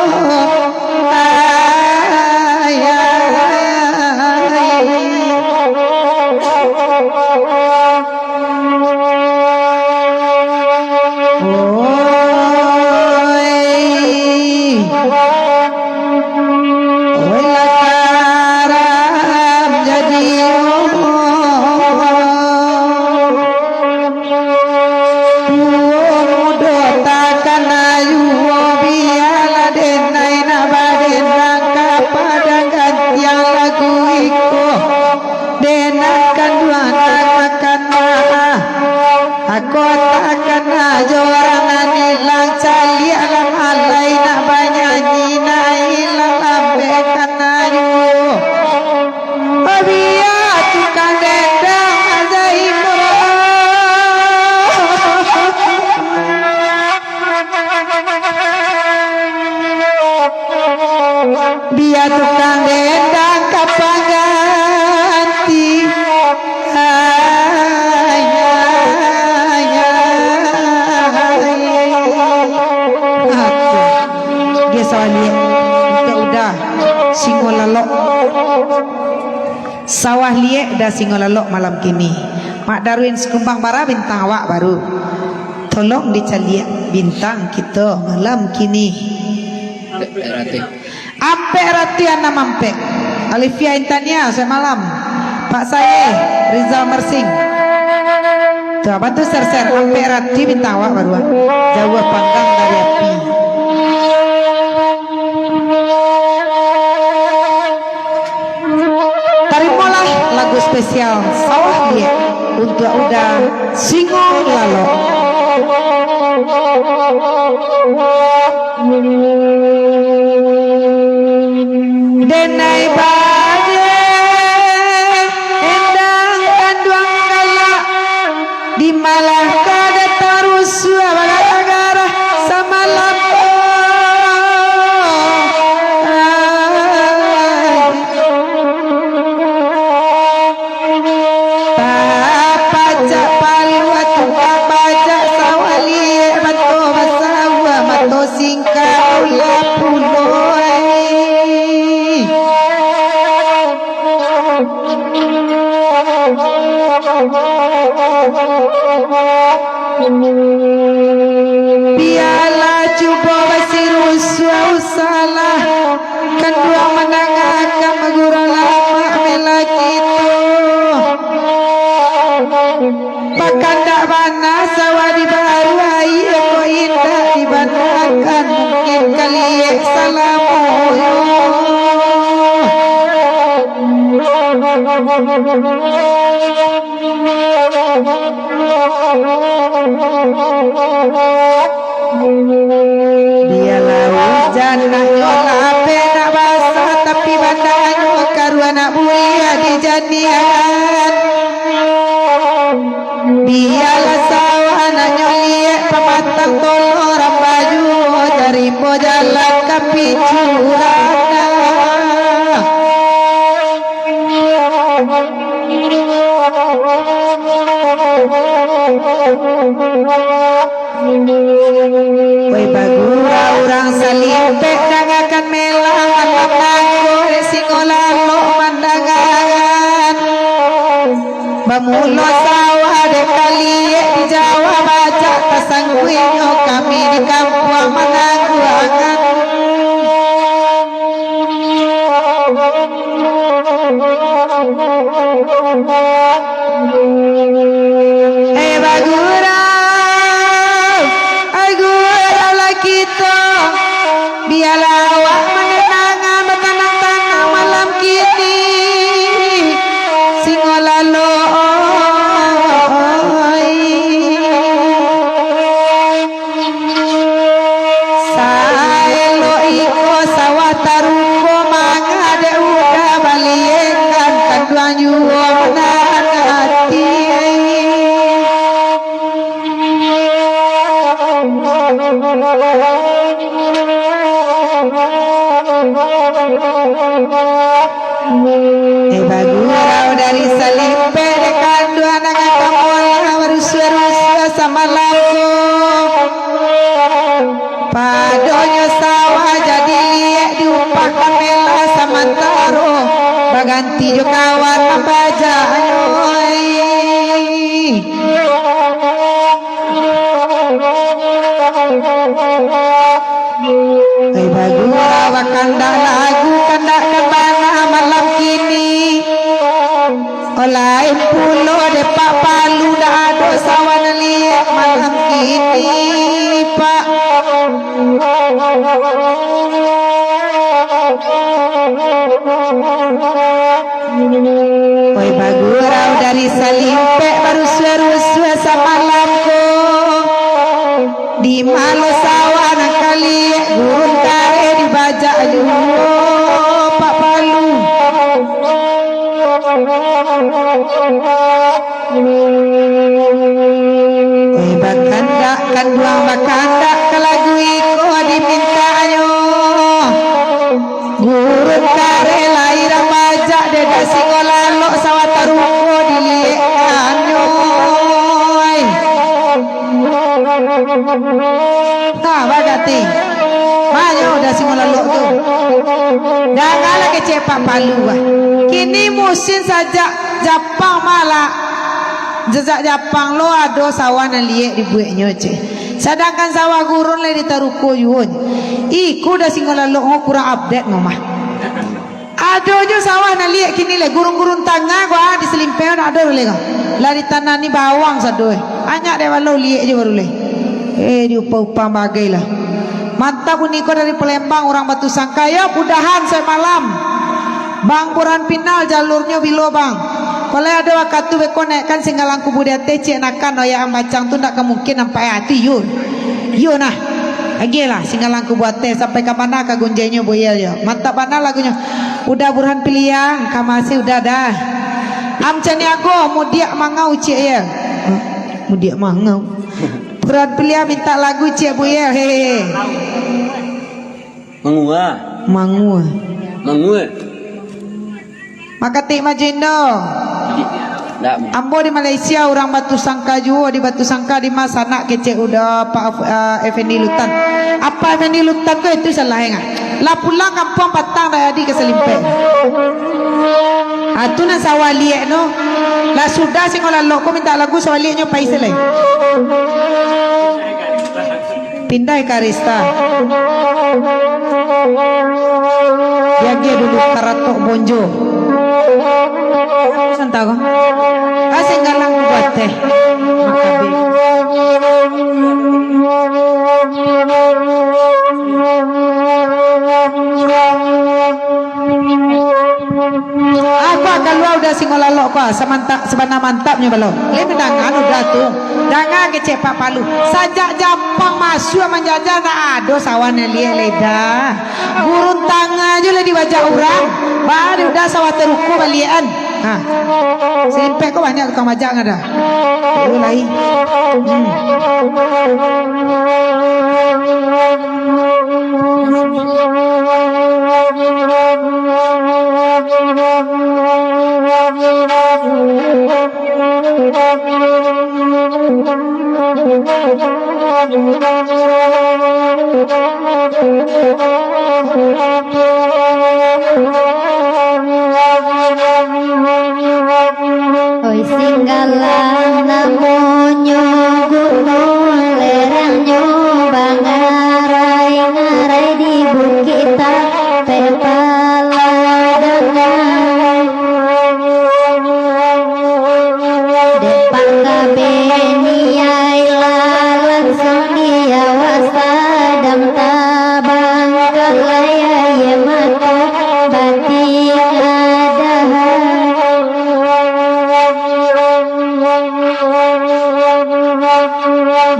aku takkan aja orang nilang cali alam alai nak banyak nyina ilang lambekan ayu biya tukang dendang ajaib biya tukang dendang kapan ganti udah singo lalok sawah liek dah singo lalok malam kini Mak Darwin Sekumbang bara bintang awak baru tolong dicaliak bintang kita malam kini ampe ratian ampe Alifia Intania semalam Pak saya Rizal Mersing tuh apa tuh ser ampe rati bintang awak baru jauh panggang dari api. Terimalah lagu spesial Sawah Liek untuk udah Singo Lalok. Denai bade endang kanduang kala di malah kada terus bagara sama lampu pajak palu tukang pajak sawali mato basawa mato singkau lapuloi biarlah cuba basirus usalah kan dua menangakan magura lama melaki itu bahkan tak bana sawah di baru air ko indah dibanakan mungkin kali salamu biarlah hujan nak nyola pena basah tapi bandanya karuan nak buaya di jadian biarlah sawah nak nyoliek pematang tolong rambaju dari jalan kapi curana woi bagura orang salimpek dangakan melangan menanggur singo lalok mandangan bamulo sawah dekali di Jawa baca pasangkuinyo kami di kampung menangguangan bagura agura lagi to biarlah awak menenangkan bertanang-tanang malam kini singo lalok Bagurau dari Salimpe dekan dua nangan kamola warusua sama lampu padonyo sawah jadi liek diumpahkan mela sama taro baganti jo kawan membaca anoi Bagurau kandak lagu kandak kemana malam kini oleh pulo depak palu dah ada sawan liek malam kini pak oi Bagurau dari Salimpe baru suara sama lampu di malu sawan kali gurun kare dibajak juga pak palu bakandak kan dua bakandak ke lagu iko diminta ayo gurun kare lahir bajak deda singolalo sawat taruko diliek anyo nah bagati banyak udah singolalo tu dah ngalah kecepak palu bah kini musim saja Jepang malah jejak Jepang lo ado sawan liek dibuatnya je sedangkan sawah gurun le ditaruko yuon iku dah singolalo kurang update mama ado jo sawah liek kini le gurun-gurun tangga gua di Selimpe ada le ka lah ditanani bawang sadoe anyak de walau liek je baru le diupa-upa bagailah mantap uniko dari Palembang orang Batu Sangka ya mudahan saya malam Bang Buran Pinal jalurnya bilo bang kalau ada waktu bekonek kan singgalangku budaya tecek nakan ya macam tu nak kemungkin sampai hati yun nah lagi lah singgalangku buat teh sampai ke mana ke gunjainya boyel ya mantap mana lagunya udah Burhan Piliang kamasi udah dah amcani aku mudiak mangau cik ya mudiak mangau Burhan Piliang minta lagu cik boyel hehehe mangua maka tik majindo ambo di Malaysia orang Batu Sangka juga di Batu Sangka di masa nak kecek udah Pak Effendi Lutan apa Effendi Lutan tu itu salah enggak lah pulang kampung patang dah di ke Selimpe tu nak sawaliek no lah sudah sing olah lo ko minta lagu sawalieknya paisa lain pindah ke Arista dia dulu Karatok Bonjo santa ko asing galang buat teh makabe aku akan luar udah singolalo ko sebana mantapnya belum lebih dangan udah tuh dangan kecek Pak Palu sajak Jepang masuk menjajah na ado sawannya liek leda gurun tangga aja le di wajah orang baru udah sawah teruku balian Selimpe kok banyak tukang majak ada itu lain Oi singgalan namonyo gunung lerangnya bangarai-ngarai di bukita pepala dengan depan kabeni lalang sondia wasadam tabang kelaya yemata batik adahan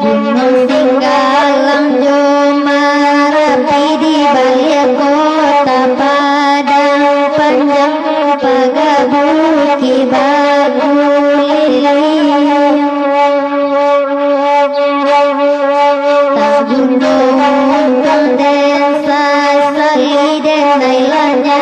Gunung Singgalang Jomarapi di balik kota Padang panjang pagabuki baguli tak gunung desa saliden nailanya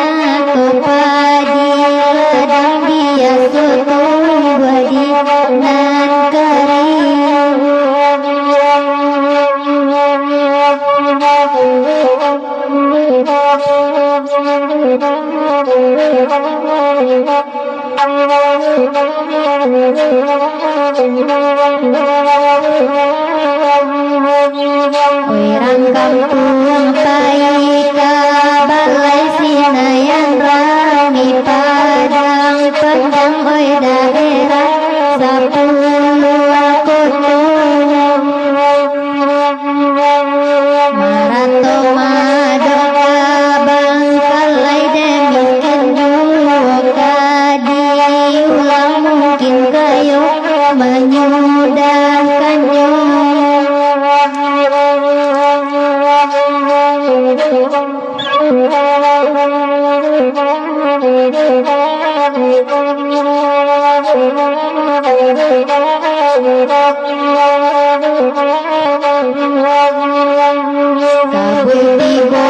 Kabul tiba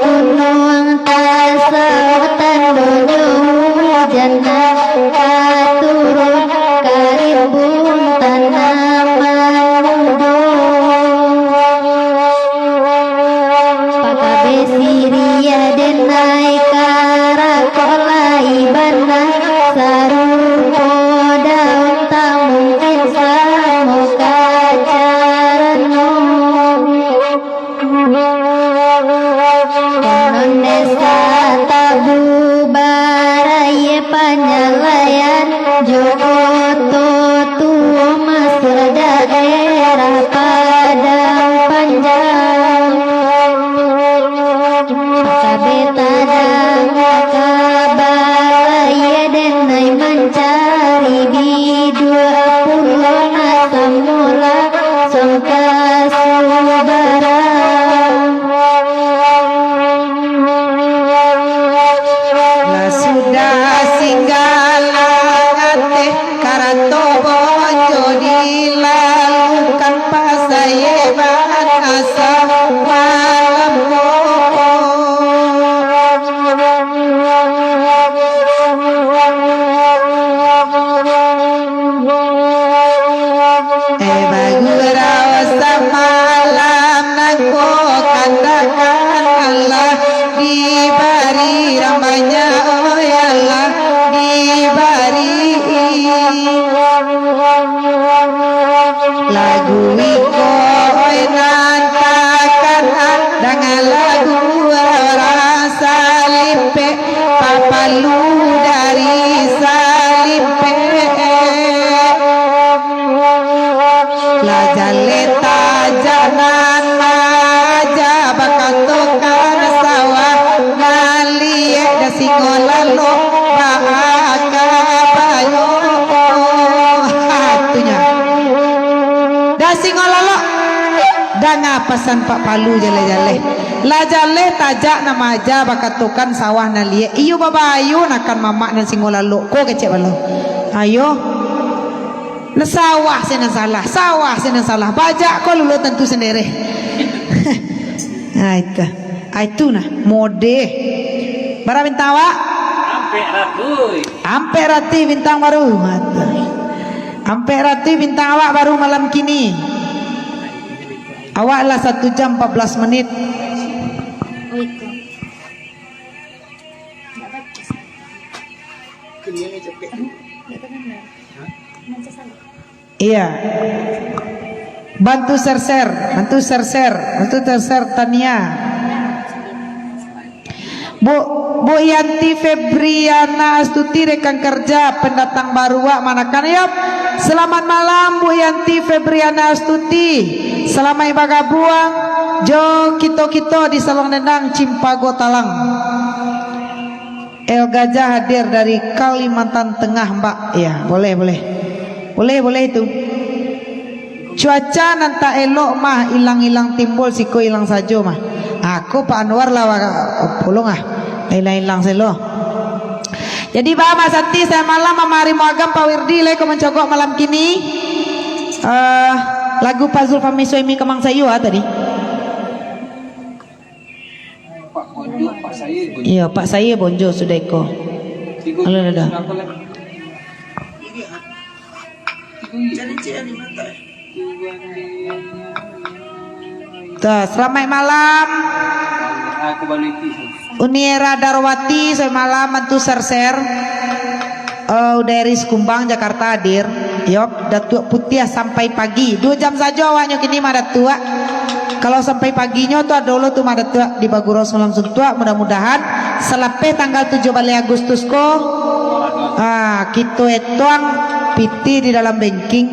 gunung tasebutan donya hujan katurun karimbun tanaman mudo pakabe siria den naik karakola ibana sarupo daun tamungkin samo kacarano konon desa tabu baraye panyalayan Jogoto tuo masuk daerah Padang Panjang Pakabeta dan kabalaya denai mencari di 20 asam mula songka Lah sudah singgalangate karato bojo dilalukan pasayeban asa malam bagurau samalam nangko kandakan Allah dibari ramanya oh ya Allah dibari lagu iko oi nantakan dengan lagu rasa limpe papalu dari salimpe la jaleta janan maja bakatokan sawah nalie da singolalo baaka bayo hatunya da singolalo da ngapasan Pak Palu jale-jale la jale tajak nama aja bakatokan sawah nalie iyo babayu nakan mamak dan singolalo ko kecek balo ayo na sawah sena salah bajak kau lulu tentu sendiri. Nah itu nah mode bara bintang awak ampe rati bintang baru ampe rati bintang awak baru malam kini awaklah 1 jam 14 menit iya bantu share Tania Bu Yanti Febriana Astuti rekan kerja pendatang baru manakan yop selamat malam Bu Yanti Febriana Astuti selamat ibaga buang jo kito di Salong Dendang Cimpago Talang El Gajah hadir dari Kalimantan Tengah Mbak ya boleh itu cuaca nanta elok mah hilang timbul siko hilang saja mah aku Pak Anwar lah pulung hilang selo jadi Mbak Mas Santi saya malam memari muagam Pak Wirdi leko mencogok malam kini lagu Pak Zulfami Suemi Kemang Sayu tadi Pak Bonjo, Pak saya Bonjo. iya Pak saya Bonjo sudah iko halo dah selamat malam Aku balik Uniera Darwati saya malam mantu share dari Kumbang Jakarta hadir yop datuk putih sampai pagi 2 jam saja awaknya kini mah datua kalau sampai paginya tuh dulu tuh mah datua di Baguros langsung tua mudah-mudahan selepe tanggal 7 Agustus ko kita etuang piti di dalam banking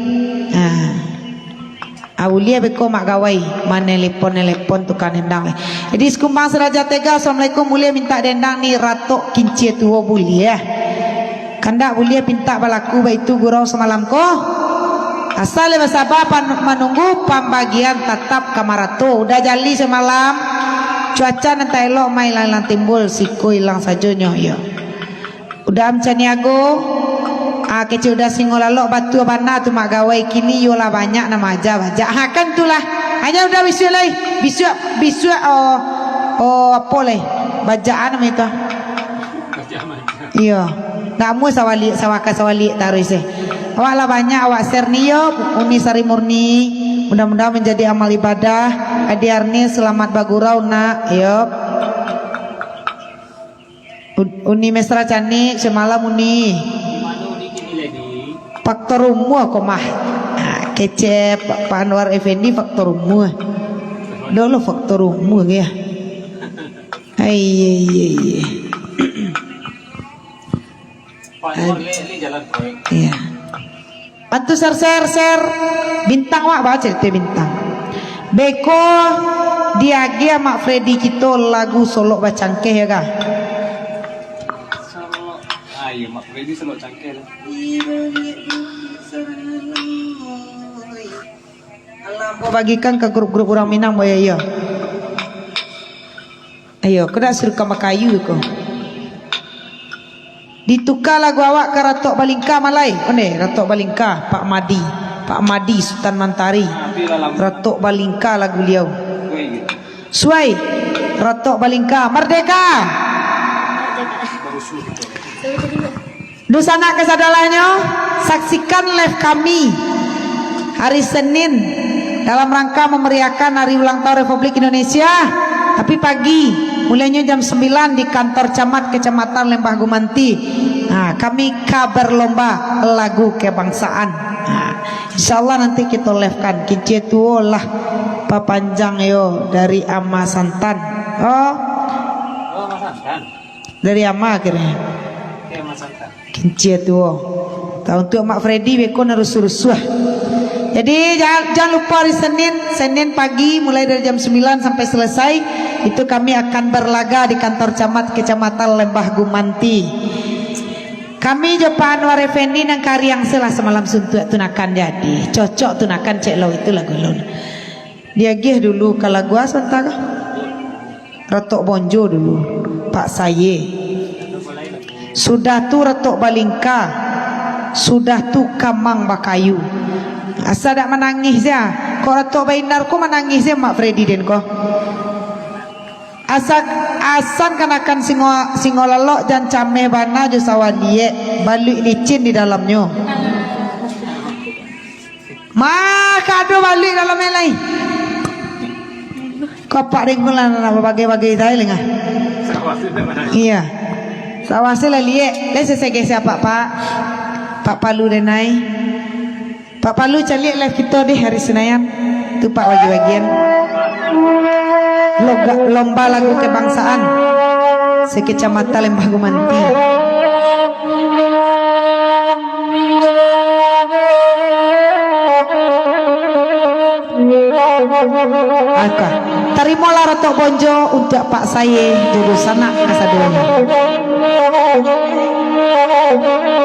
Aulia beko mak gawai manelepon tukan dendang jadi Kumbang Seraja Tega assalamualaikum mulia minta dendang ni ratok kinci tuo bulia kandak bulia pinta balaku baitu gurau semalam ko asal bersabar menunggu pembagian tetap kamarato. Udah jali semalam cuaca nanti elok mai lang timbul siku hilang sajonyo ya. Udah amcaniago kecil udah singolalo batu bana tu mak gawai kini yola banyak nama aja baca kan tulah hanya udah bisu apa leh bacaan nama itu iya namu sawali taruh sih awak lah banyak awak share niyo Uni Sari Murni mudah-mudahan menjadi amal ibadah Adiarni selamat bagurau nak yuk Uni Mesra Canik semalam Uni faktor umum aku mah kece Pak Anwar Effendi faktor umum dulu faktor umum ya iya Pak Nur ini jalan proyek. iya bantu share bintang wak baca cerita bintang Beko diagi sama Freddy kita lagu solo bacangkeh ya kah Solo. Ayo mak Freddy solo cangkel. Alam bagikan ke grup-grup orang Minang boya ya ayo kena suruh ke Makayu ko ditukar lagu awak ke Ratok Balingka malai Ratok Balingka Pak Madi Sultan Mantari Ratok Balingka lagu beliau Suai Ratok Balingka Merdeka Dusana kesadalannya saksikan live kami hari Senin dalam rangka memeriahkan hari ulang tahun Republik Indonesia tapi pagi mulainya jam 9 di kantor camat kecamatan Lembah Gumanti. Nah, kami kabar lomba lagu kebangsaan. Nah, insyaallah nanti kita live-kan kince tuh lah papanjang yo dari Ama Santan. Oh Mas Santan. dari Ama akhirnya Oke Mas Santan. kince tuh tahun tuh Mak Freddy beko nerusuh. Jadi jangan lupa hari Senin pagi mulai dari jam 9 sampai selesai itu kami akan berlaga di kantor camat kecamatan Lembah Gumanti. Kami Pak Anwar Effendi nang kari yang selah semalam suntuk tunakan jadi cocok tunakan cek lo itu lagu lo. Dia gih dulu kalau gua sebentar Ratok Bonjo dulu Pak Saye. Sudah tu Ratok Balingka, sudah tu Kamang Bakayu. Asa dak menangis ya. Kau Ratok Bainar ko menangis ya Mak Freddy den ko. Asan kanakan singo lalok dan cameh bana jo sawadie balik licin di dalamnya. Kado balik dalamnya lain. Kopak ringkulan apa bagai-bagai tadi lengah. Iya. Sawase lah liek. Le sesege siapa Pak Palu denai. Pak Palu calik live kita deh hari Senayan. Tu Pak bagi-bagian. Lomba lagu kebangsaan sekecamatan Lembah Gumanti. Terimalah Ratok Bonjo untuk Pak Saye jurusan Kasadonya.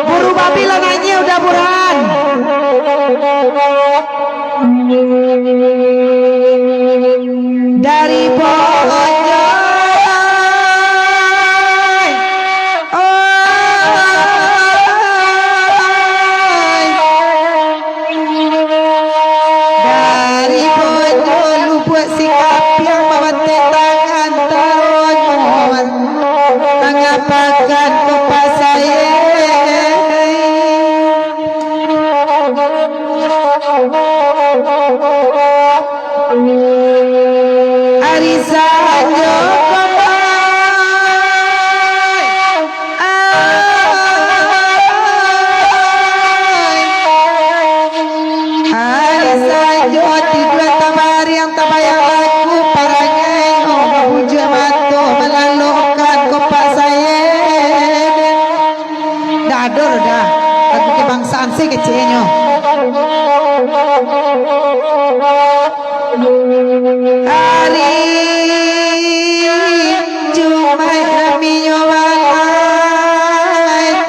Buru babi lah nanya udah Burhan. Dari Bonjo dari Bonjo lu buat sikap yang membanting tangan taruhan mengapakan kepada saya Arisanjo Arisanjo tiga tabari yang tabayang lagu parangai puja matu melalukan kopak saya dah ador dah lagu kebangsaan sih kecilnya hari Jumat kami nyobalai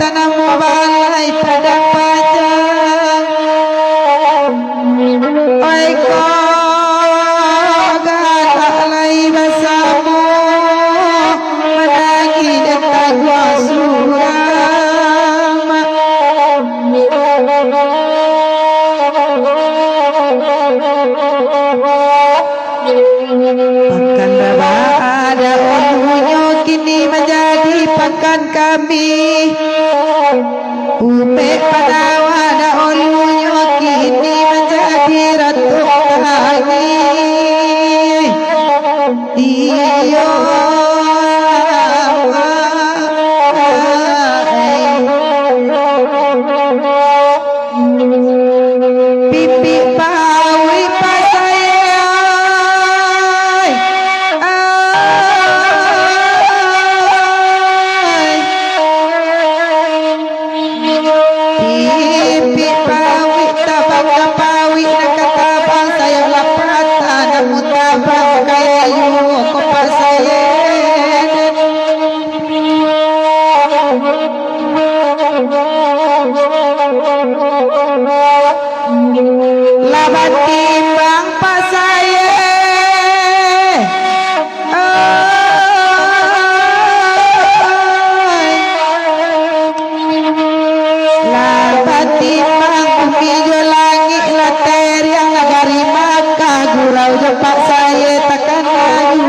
tanam balai pada pajang ko gatalay bersama menangi dekat suram pakan baba ada ulunya kini menjadi pakan kami Ume padawa ada ulunya kini menjadi ratu tangi iyo pipi pawi pasayai pipi pawi tabang kapawi nakatabang sayang lapata namun tabang kayu ko pasayen laban timbang pasaye laban timbang bumi jo langit later yang nagari maka gurau jo pasaye takkan ayu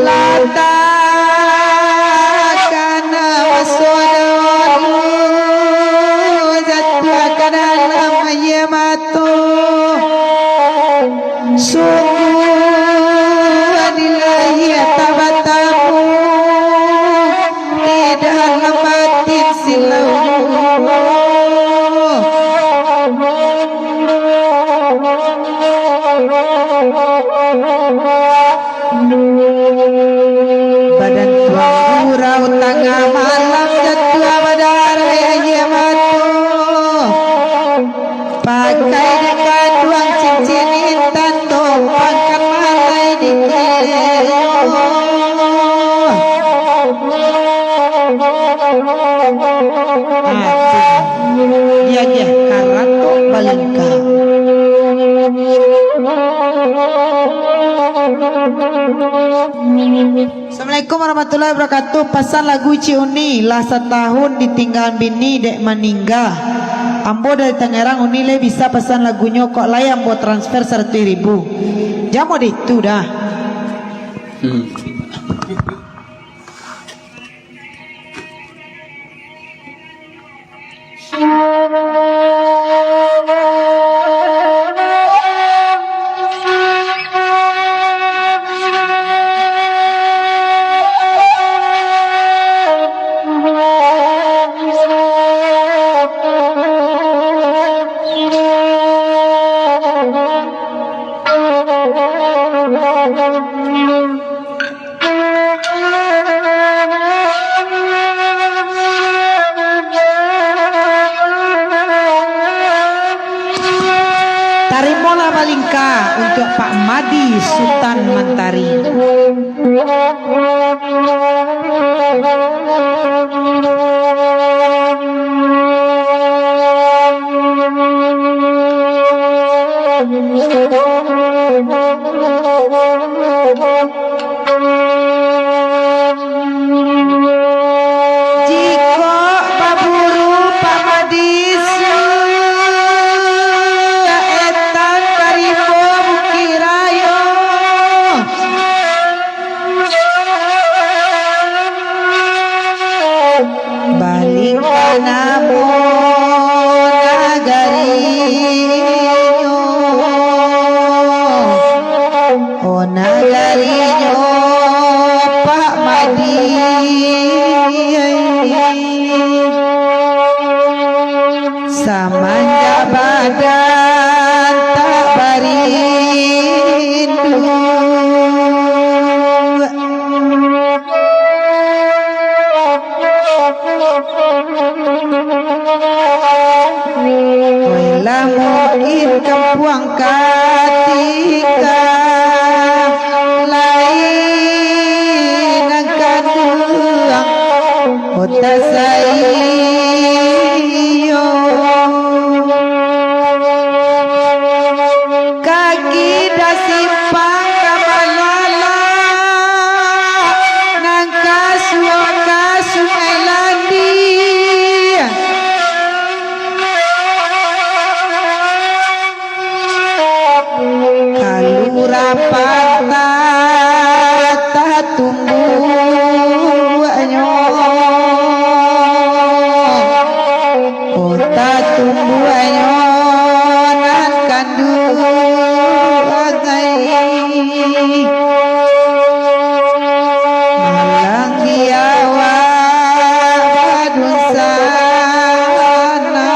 lata kana wasodonu jatuh kana namanya matu sungguh adilahi tabatamu tidak lembatin silau badan tuang gurau tengah malam jatuh badara ya matu pakai dekat tuang cincin intan tompangkan malai di ya ya karato balingka Assalamualaikum warahmatullahi wabarakatuh. Pesan lagu Ciuni lah setahun ditinggal bini dek meninggal. Ambo dari Tangerang Uni le bisa pesan lagunya kok lah ambo transfer 100.000. Jamu deh itu dah. Tarimola Balingka untuk Pak Madi Sultan Mantari. Jika baburu Pak Madi etan karimo bukirayo Balingka namo nagariyo oh nagariyo Pak Madi samanja badan tak barindu Otasaiyo kaki dasipang kabalala nang kasua kasungai landi kalura patah tumbuh anyo kota tumbuh anyo nan kandung malang diawa badun sana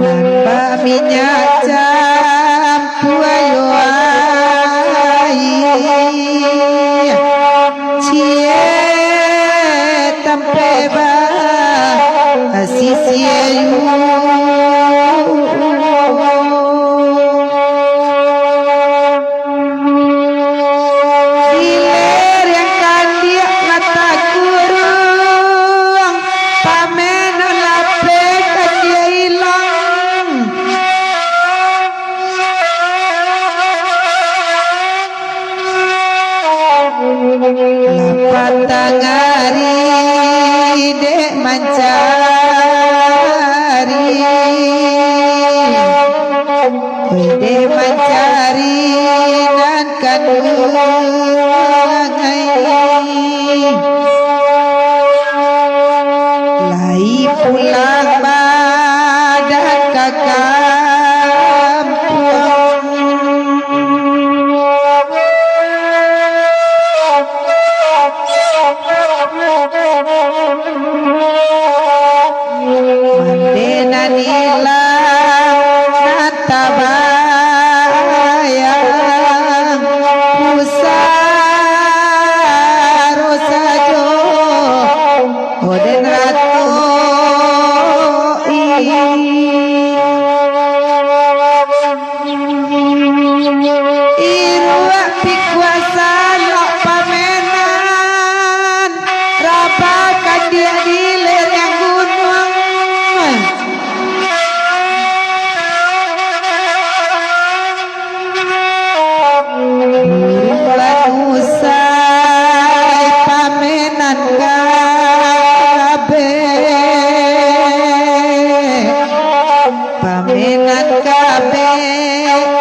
nan minyak campur ayo ai cie tampe ba asisi ayu hilir yang kandiak mata kurung pamenan lape kandia hilang lapat tangari dek mancari dek mancari nan kadungai lai pulang badan ke kampung mandena nilang natabayang pusaro sajo oden ratu irua pikuasa lok pamenan rabakan dia di lereng gunung bulan usai pamenan kabe pamenan kabe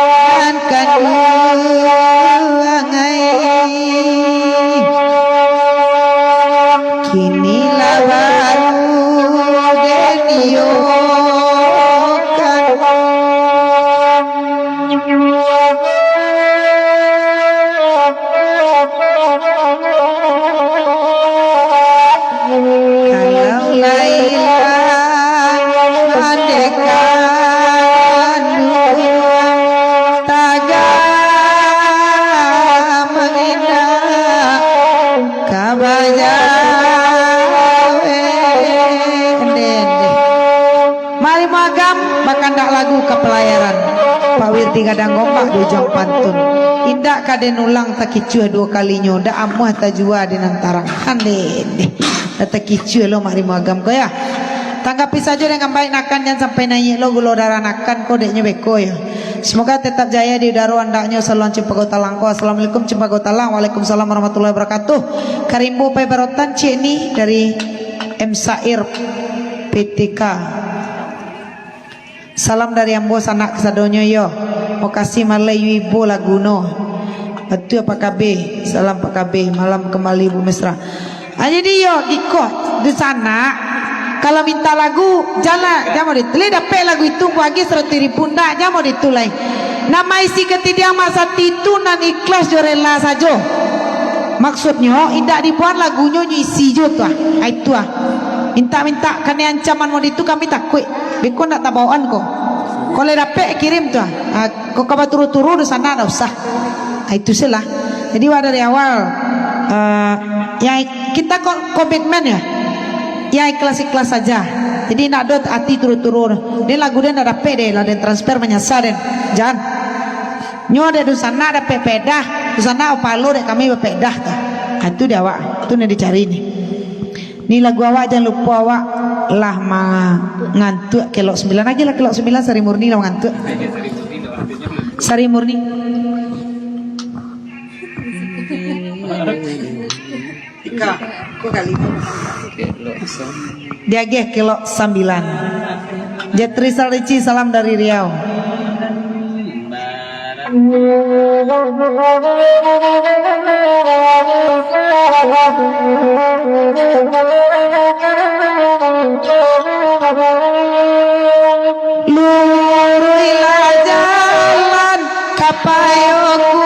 dan kaduangai kini baru denio kan kalau lailang adekan taga mengindah kabajawe mari magam bakandak lagu kepelayaran Pak Wirti kadang gombak di jong pantun indak kaden ulang tak kicua dua kalinya dak amuh tajua di nantarang hande dak kicua lo mari magam ko ya tanggapi saja dengan baik nakan jangan sampai naik lo gulo darah nakan ko deknya beko ya semoga tetap jaya di daru andaknya salon Cempaka Talangko. Assalamualaikum Cempaka Talang. Waalaikumsalam warahmatullahi wabarakatuh. Karimbo Pai Barotan Cik ni dari M Sair PTK. Salam dari ambo sanak kesadonyo yo. Makasih Malayu ibu laguno. Betul Pak KB. Salam Pak KB. Malam kembali Bu Mesra. Jadi yo ikut di sana. Kalau minta lagu jalan, jangan mau ditulai. Dapat lagu itu pagi serotiri pundak, jangan mau ditulai. Nama isi ketidiang masa itu nan ikhlas jorela saja. Maksudnya indak dibuat lagunya isi jo tuh, itu ah. Minta-minta kena ancaman mau itu kami takut. Beko nak tabauan kok. Kalau dapat kirim tuh, kok kabar turu-turu di sana dah usah. Itu salah. Jadi dari awal, ya kita komitmen ya. Ya ikhlas-ikhlas saja. Jadi nak dot hati turun-turun. Dia lagu dia nak dapat deh, lah dan transfer menyasar den. Jangan. Nyo ada dusana ada pepedah, dusana opalo deh kami pepedah ta. Itu dia awak, itu yang dicari nih. Ini lagu awak jangan lupa awak lah ngantuk kelok 9 lagi lah kelok 9 Sari Murni lah ngantuk. Sari Murni. Ika, kok kali dia geh kelok 9. Jetri Salici salam dari Riau. Luruilah jalan kapayoku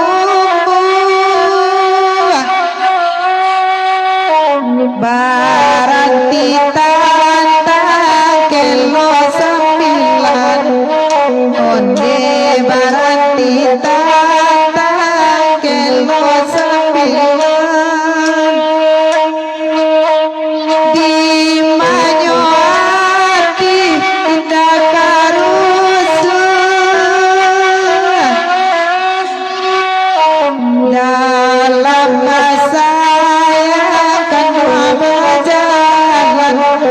baranti tantang kelo 9 onde baranti tantang kelo 9 di manyo hati indah karusu dalam masa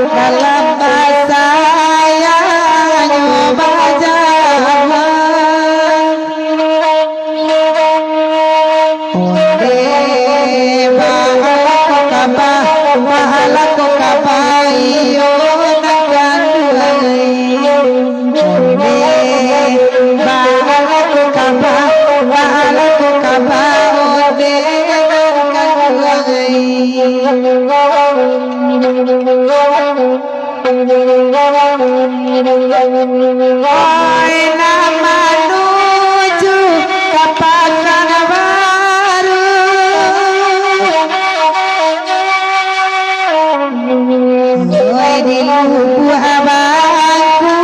dalam bahasa yang nyoba jalan onde bahalaku kabah iyo nakan duai onde bahalaku kabah onde nakan Oi nama menuju ke Pekanbaru Oi di lubuk abangku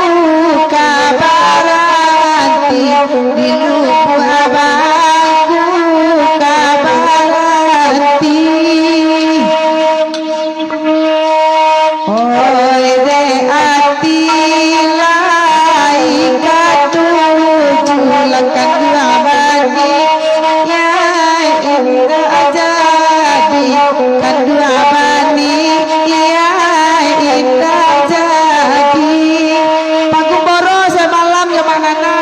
kabaranti di lubuk abangku kabaranti Oi de ati lai katuju lakan abadi ya indah jadi kadu abadi ya indah jadi Pakumboro semalam ya manana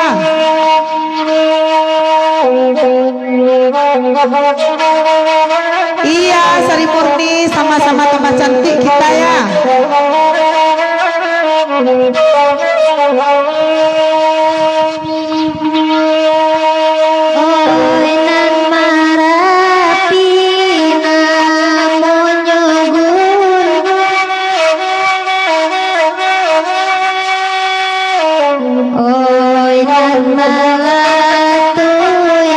Iya Sari Murni sama-sama tambah cantik kita ya Oi nan marapi namun nyugun Oi nan malatuy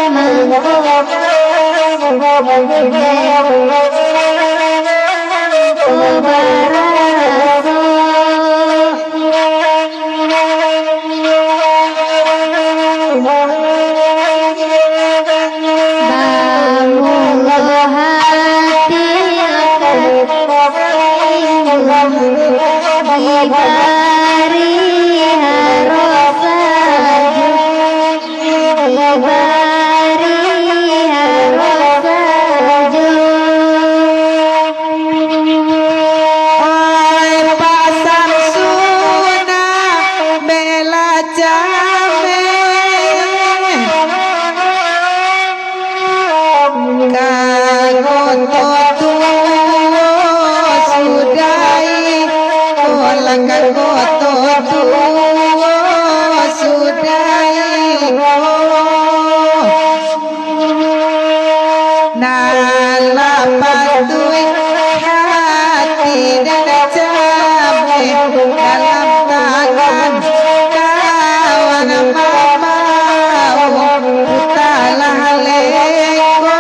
Oi pasang suna bela jame kagoto tuwo sudai kolang kagoto tuwo sudai nalapatui hati dan cabe dalam tangan kawan mamau putalah leko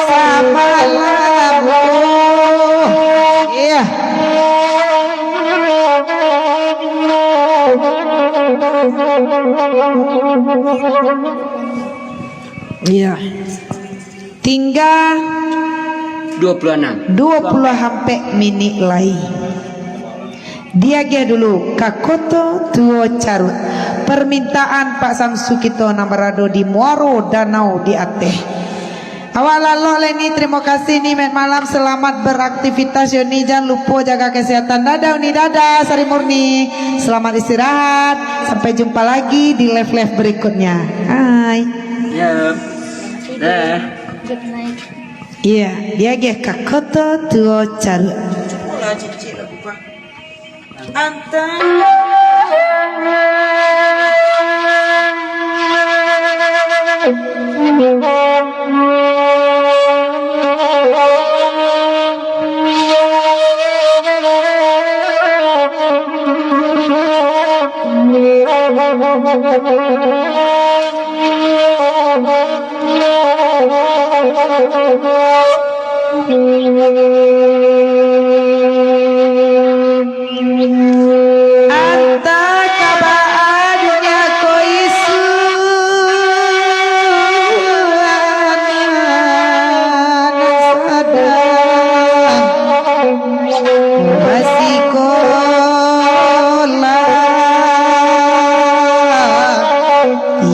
sama labu iya iya tinggal 26 20 sampai menit lagi. Dia dulu Kakoto Tuo Carut. Permintaan Pak Samsu Kito Namarado di Muaro Danau di Aceh. Awal lalu Leni, terima kasih nih malam, selamat beraktivitas Yoni, jangan lupa jaga kesehatan. Dadah Uni, dadah Sari Murni, selamat istirahat, sampai jumpa lagi di live berikutnya. Hai. Ya. Dah. Good night. Iya, dia Kakoto Tuo Carut. Anta kabaadnya koisu masih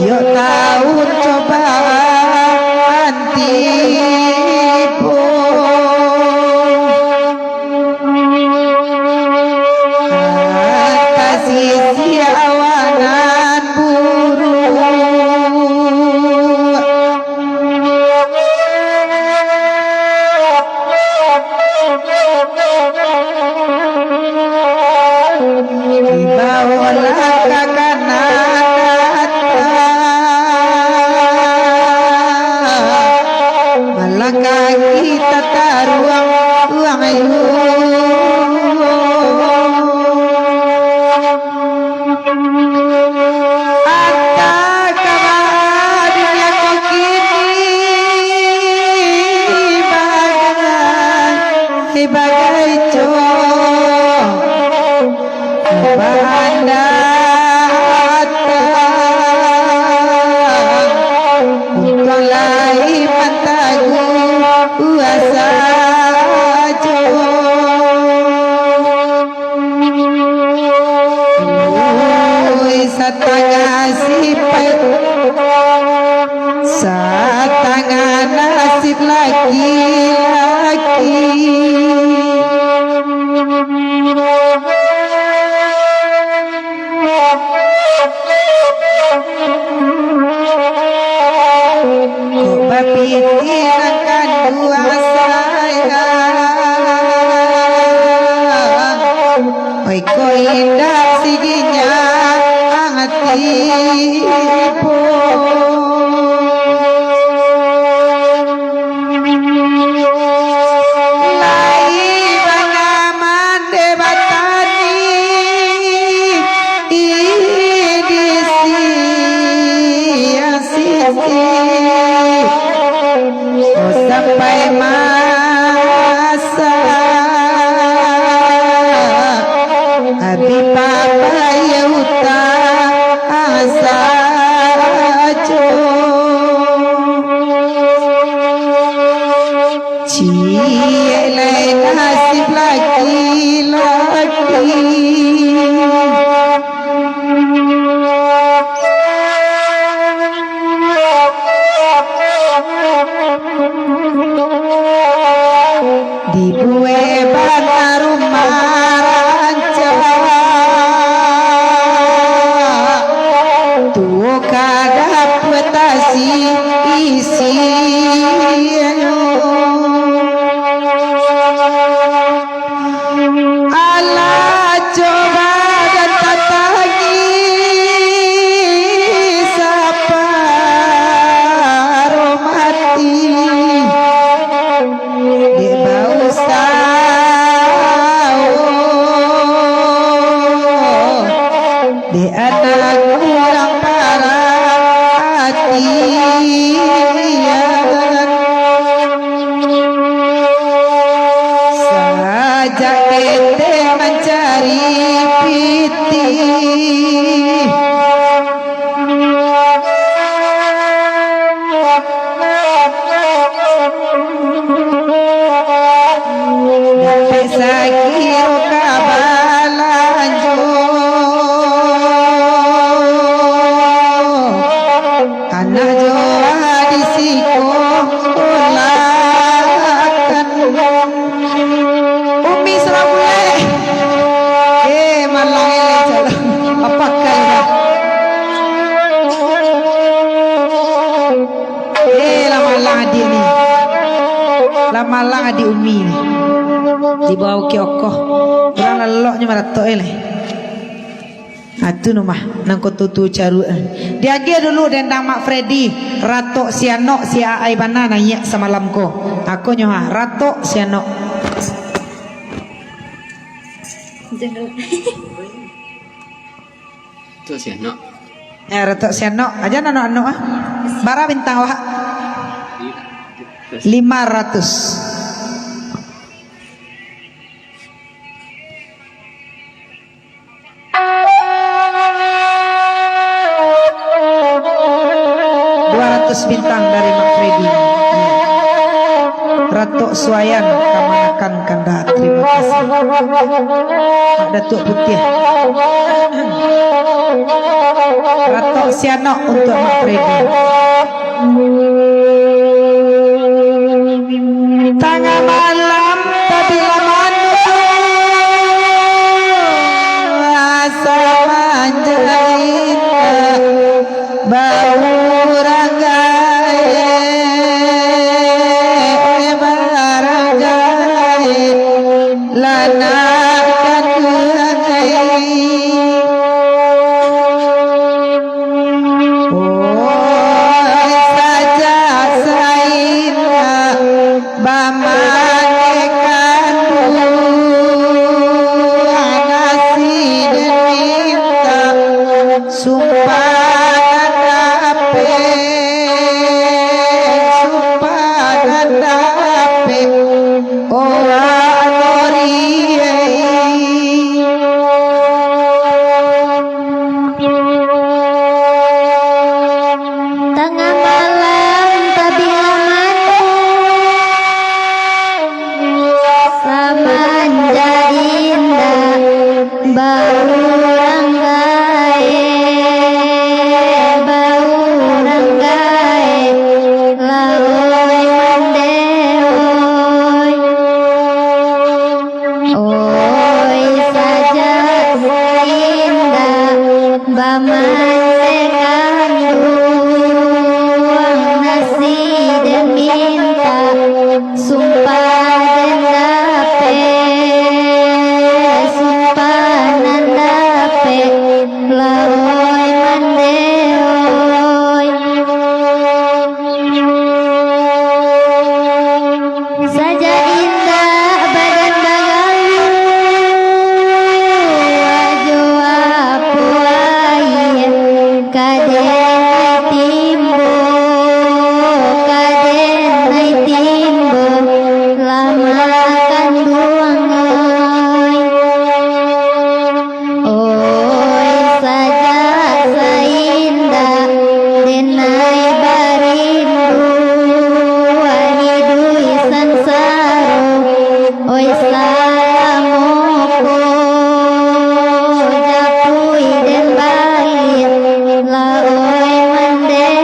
yuk tahun cobaan tipu kasih awanan dibawalah ke kanan malangkah kita taruang uang ayu. Anta kabadunya kau kini bagai cobaan datang untuk lain mataku kuasa setengah nasib laki-laki. Kok berpikiran dua sayang, oi kok indah siginya hatiku. Sampai masa Habib Papa Yuta Asajo Cielai nasib laki-laki. Dibue bana rumah ranca tuh kada petasi isi ala coba dan tatangi sapa romati de bau de anak kurang para hati ya. anak Jawa di sekolahan Umi Serapule malang ele jalan apa kali lama-lang adik ni lama-lang adik Umi ni dibawa ke okoh orang leloknya maratok ele atu numah nang kotutu caru dia dulu dendang Mak Freddy ratok sianok si ai bana nanya semalam ko aku nyoha ratok sianok Tu sih no. ratok sianok aja nano bara bintang wah 500 bintang dari Mak Freddy. Ratok Suayan Kamanakan Kanda. Terima kasih Mak Datuk Putih. Ratok Sianok untuk Mak Freddy. Tengah malam tabila manu asa manjait bau Japui dan Bali, la oi mandeu.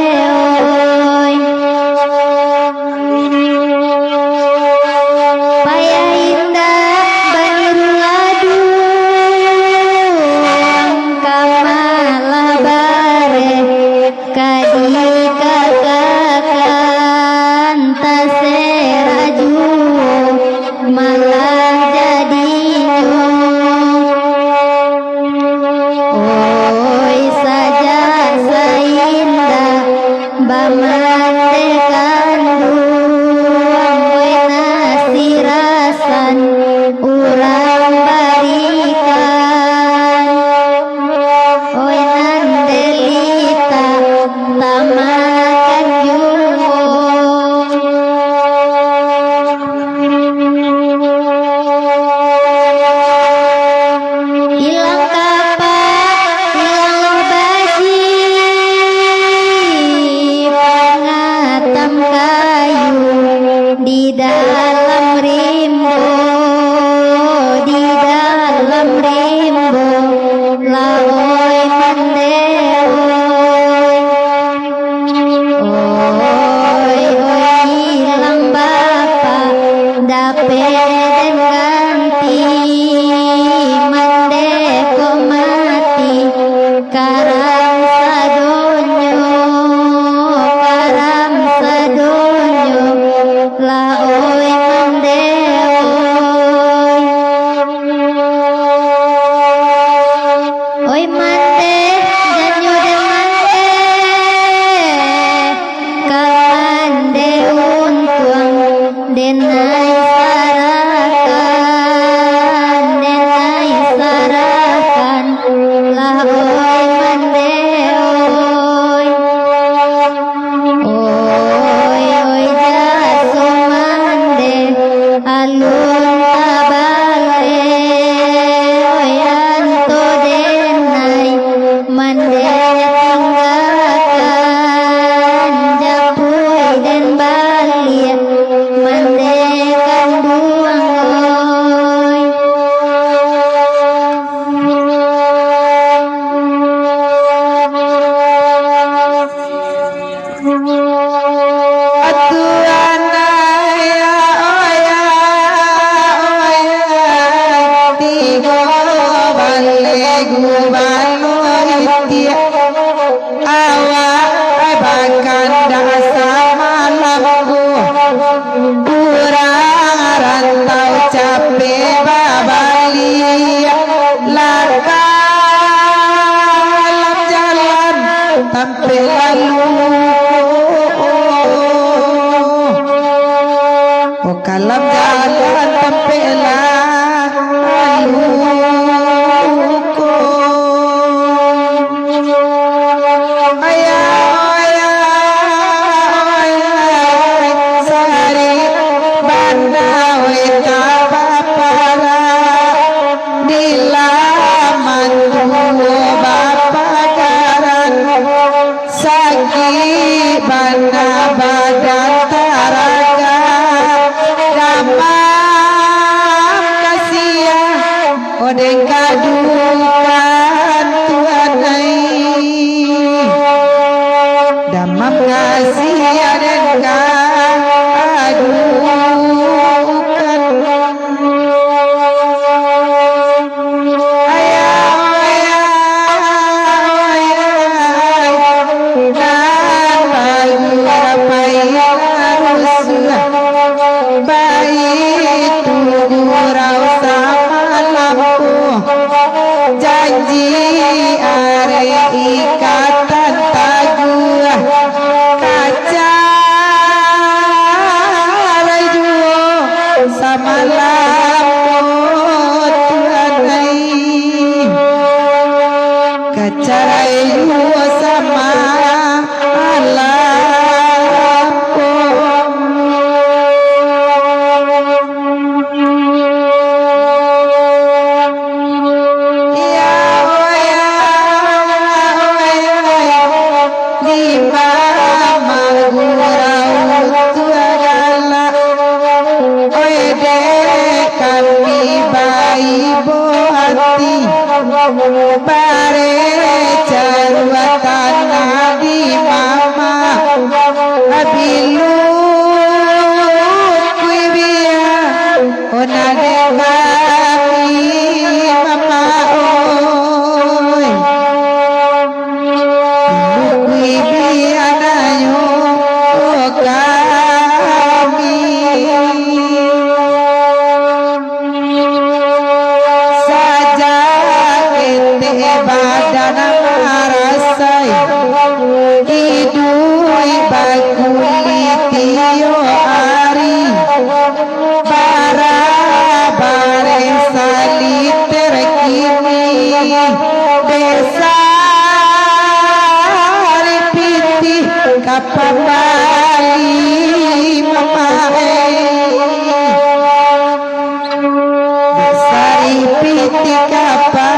dasa malamku kurang rantau capek babali lakalam jalan tampil lalu oh kalam jalan tampil lalu Odeng kadukan Tuhan ai damam kasih aden kadukan janji are ikatan taguh kaca rajuo sama lampu Tuhan ai kaca rajuo sama lampu bare caruatan di mama abilu kuibia onade kami mama oi kuibia nayo kami badan marasai hidui bakulitio ari bara bare saliter kini desa ripiti kapabali mamae desa ripiti kapabali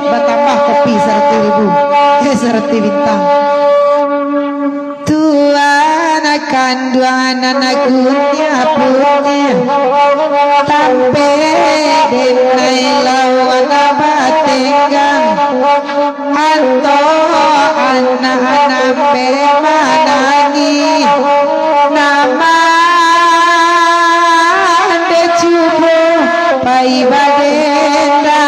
bertambah kopi 100.000 serti bintang Tuhan akan dua anakku tiap putih tampe denai lawan abategang anto anak-anak bemanani nama de cubo pai badenda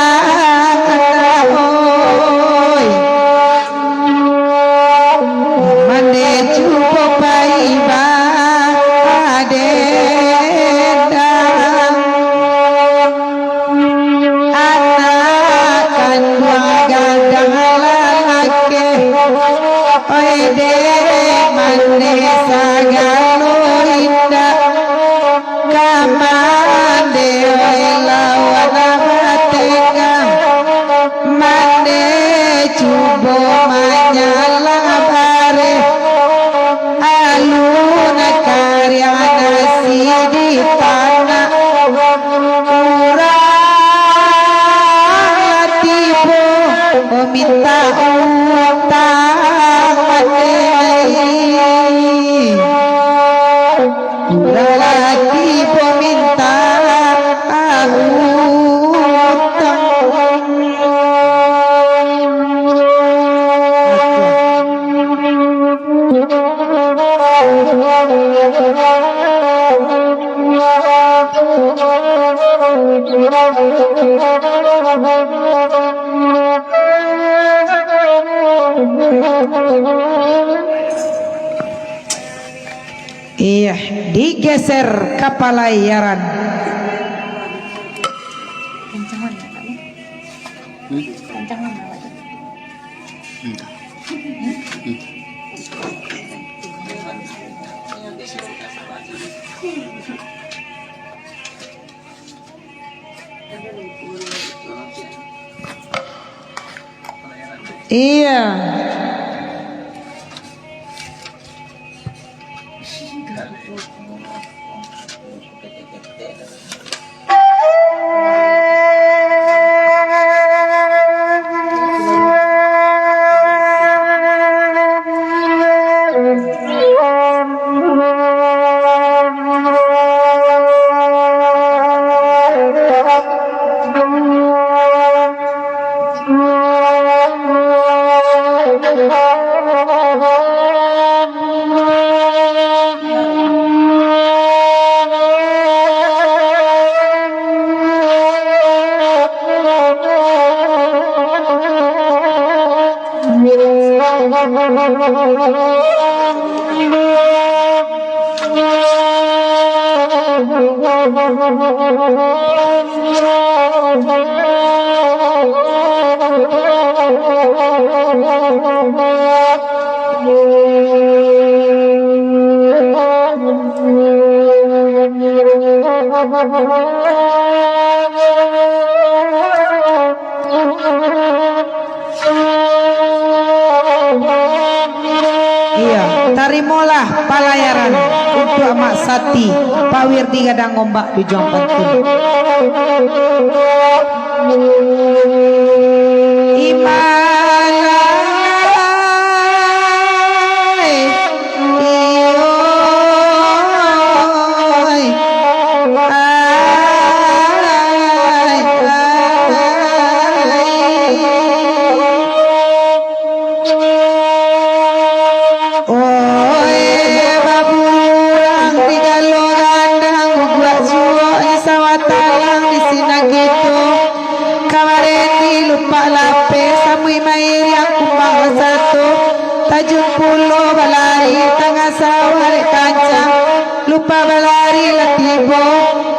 mande cubo pai badenda anak kandung gadang lalake oi de mande sagalo indah kamande oi lawan abategang mande cubo manyala bare alun karya nasi di tanah urang latipo minta utang mati urang latipo minta utang digeser ke pelayaran. Iya. Iya, tarimalah pelayaran untuk Mak Sati, Pak Wirdi Gadang Ombak di Jong Pantun. Imalai, ioy, Oi baburang tiga logandang gua suo di sawatalang di sina gitu kemarin di lupa lape samui mair yang kumbang satu tajun pulo balari tengah sawah kancang lupa balari latibo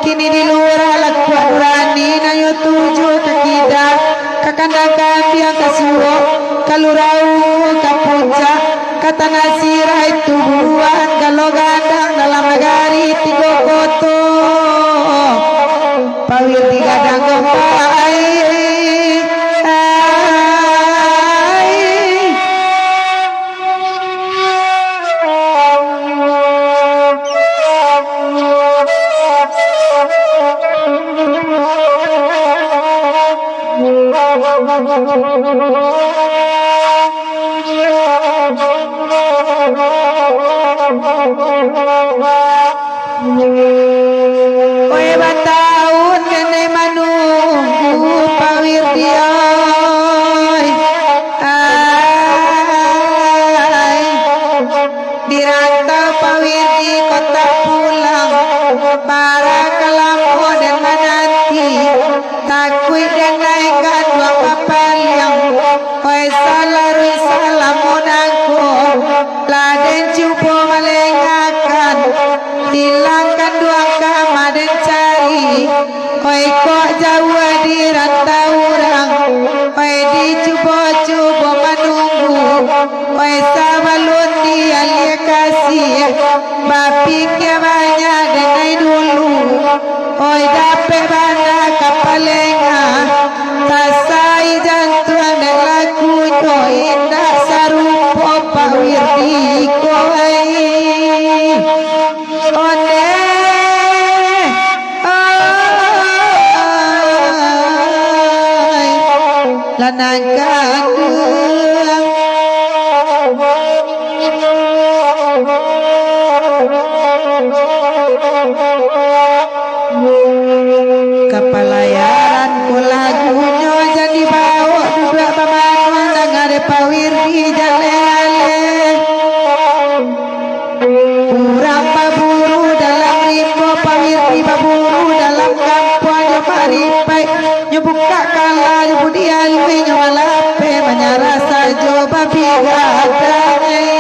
kini di luar lakuat nurani nayo tujuh kekidak kakandang kambiang kasuo kalurau kapuja kata nasirah itu buruan kalau gadang dalam negari tiga foto pawir tiga gadang gempai Oe bataun kene manunggu pawir dioi ai dirantau pawir di kota pulang para kelampu dan menanti takui dan naikkan dua kapal yang oe salarui salamun aku laden cubo melengakan hilangkan dua kama dan cari oi kok jauh di rantau orang oi dicubo-cubo menunggu oi sabalun dia lia kasih bapi kia banyak denai dulu oi dape banda kapalenga tasai jantuan dan lagu oi indah sarupo pawir di koi Onde lanang kandung kepelayaran ku lagunya jadi bawa duduk pamanuan dengar pawir di jale-jale kurang paburu dalam rimbo pawir di baburu dalam kampung aja maripai nyebuka kalah nyebudi alwi nyewalape menyarasa coba bigadai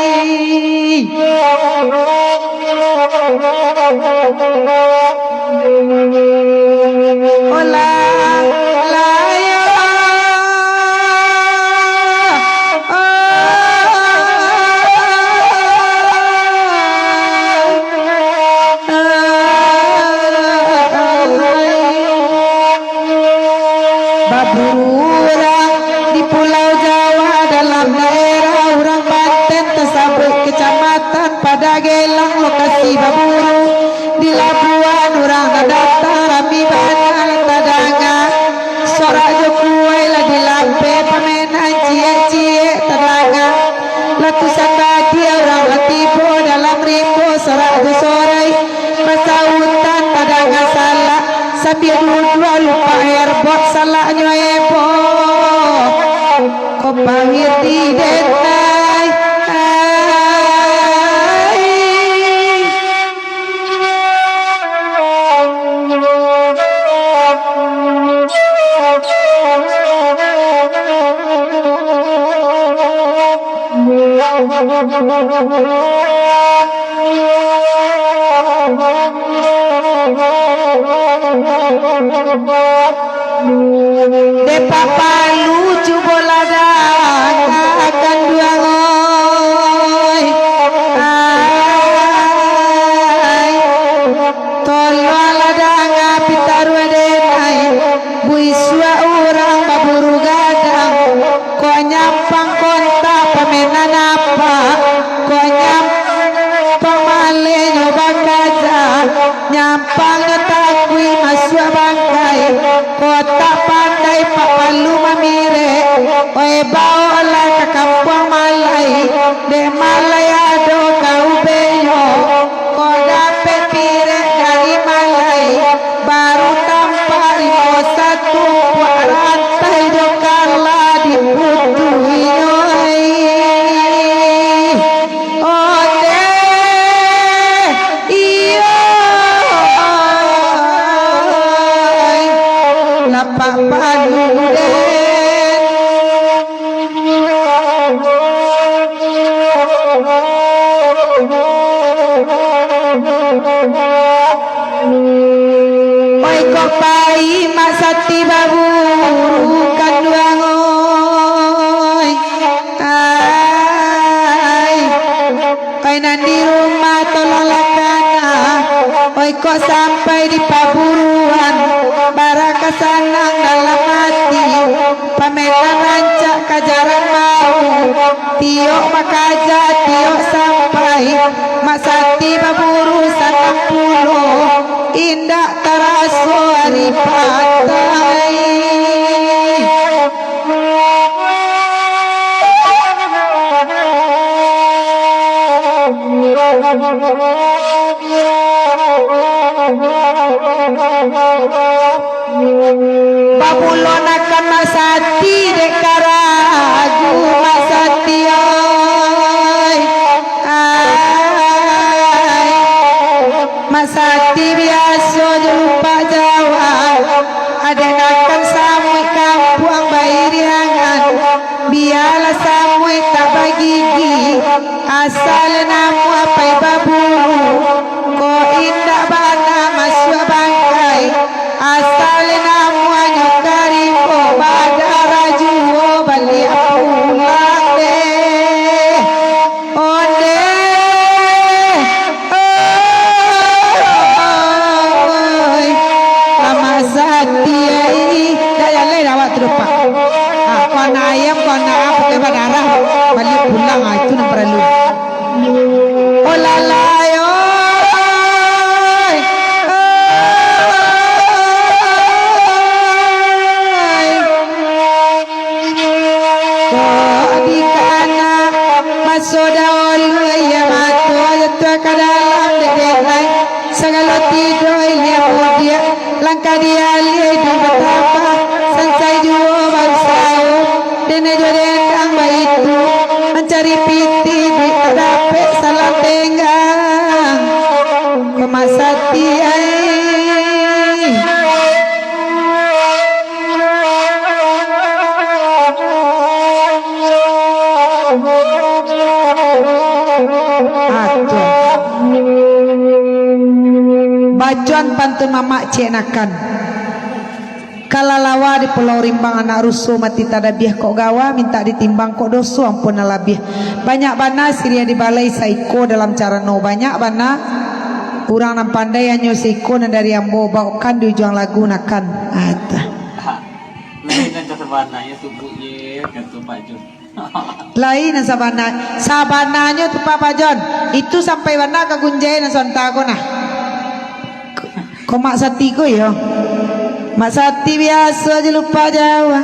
dia dua lupa airbot salahnya ebo kau pahit di detai de papa lucu bola akan dua ngoi ai tolo ladang api taru denai bui sua orang baburu gadang ko nyampang konta pamenan apa ko nyampang male nyoba kaca nyampang takui masuk bangkai kota pandai pak palu mamire oi bawa ke kampung malai de malai ado kau beyo kau dapet pire dari malai baru tampar imo satu buat rantai do kala diputui oi ode iyo lapak padu oi kok pai mak sati babu kan duang oi ai kainan di rumah tolong lakana oi kok sampai di paburuan baraka sanang dalam hati pameran rancak kajaran mau tiok makaja tiok sampai mak sati baburu sanang pulo indah taraso hari pantai babulon akan masati dekaragu masati oi ai masati biasa lupa Jawa ada akan samui kampung bayi diangan biarlah samui tak bagigi asal namu apa baburu ko indah bana masuk bangkai asal namu hanya karimbo badara juo bali pulang deh onde oi lama sati ai daya le rawat rupa kona ayam kona apa ke badara bali pulang itu yang perlu oh lalai soda olu ya mato jatuh ke dalam dekai segala tidur ya dia langkah dia lihat di betapa sansai juo bangsau dene jodendang baitu mencari piti di terdape salah tenggang kemasati bajuan pantun mamak cenakan kalalawa di Pulau Rimbang anak rusuh mati tadabiah kok gawa minta ditimbang kok dosu ampun alabih banyak bana siria di balai saiko dalam cara no banyak bana urang nam pandai anyo saiko dan dari ambo bawakan di ujung lagu nakan ada Lain dan casabananya tubuhnya gantung Pak Jun. lain sabananya tuh Pak Jon itu sampai bana ke gunjai na sontago nah kok mak sati ko yo mak sati biasa aja lupa Jawa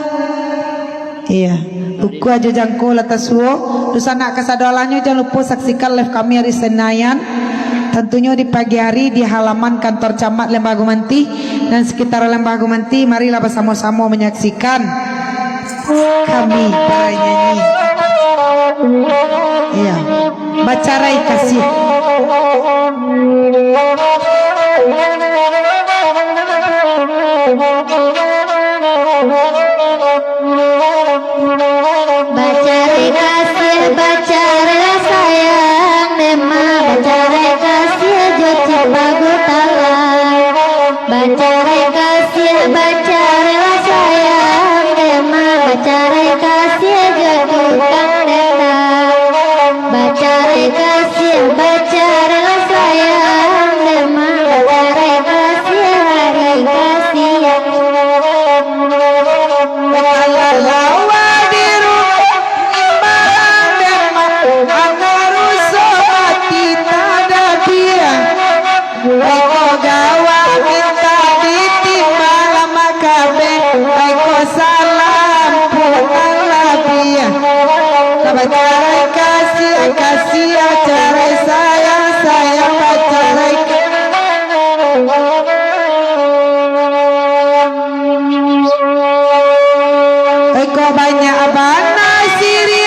iya buku aja jangko latas suo terus anak kasadolannya jangan lupa saksikan live kami hari Senayan tentunya di pagi hari di halaman kantor camat Lembah Gumanti dan sekitar Lembah Gumanti. Marilah bersama-sama menyaksikan kami para nyanyi. Iya, Bacarai Kasih. Bacarai kasih, bacarai sayang, Dema bacarai kasih, joci bagu talang. Bacarai kasih, bacarai sayang, Dema bacarai kasih, joci kang detang. Bacarai kasih, bacarai sayang, Dema bacarai kasih, hari kasih. Lawa di rumah Demak Angaru sobati tada dia Eko gawa minta ditimba lama kabe Eko salam pulang labia Bacarai kasih kasih acarai sayang sayang bacarai Eko banyak abana siri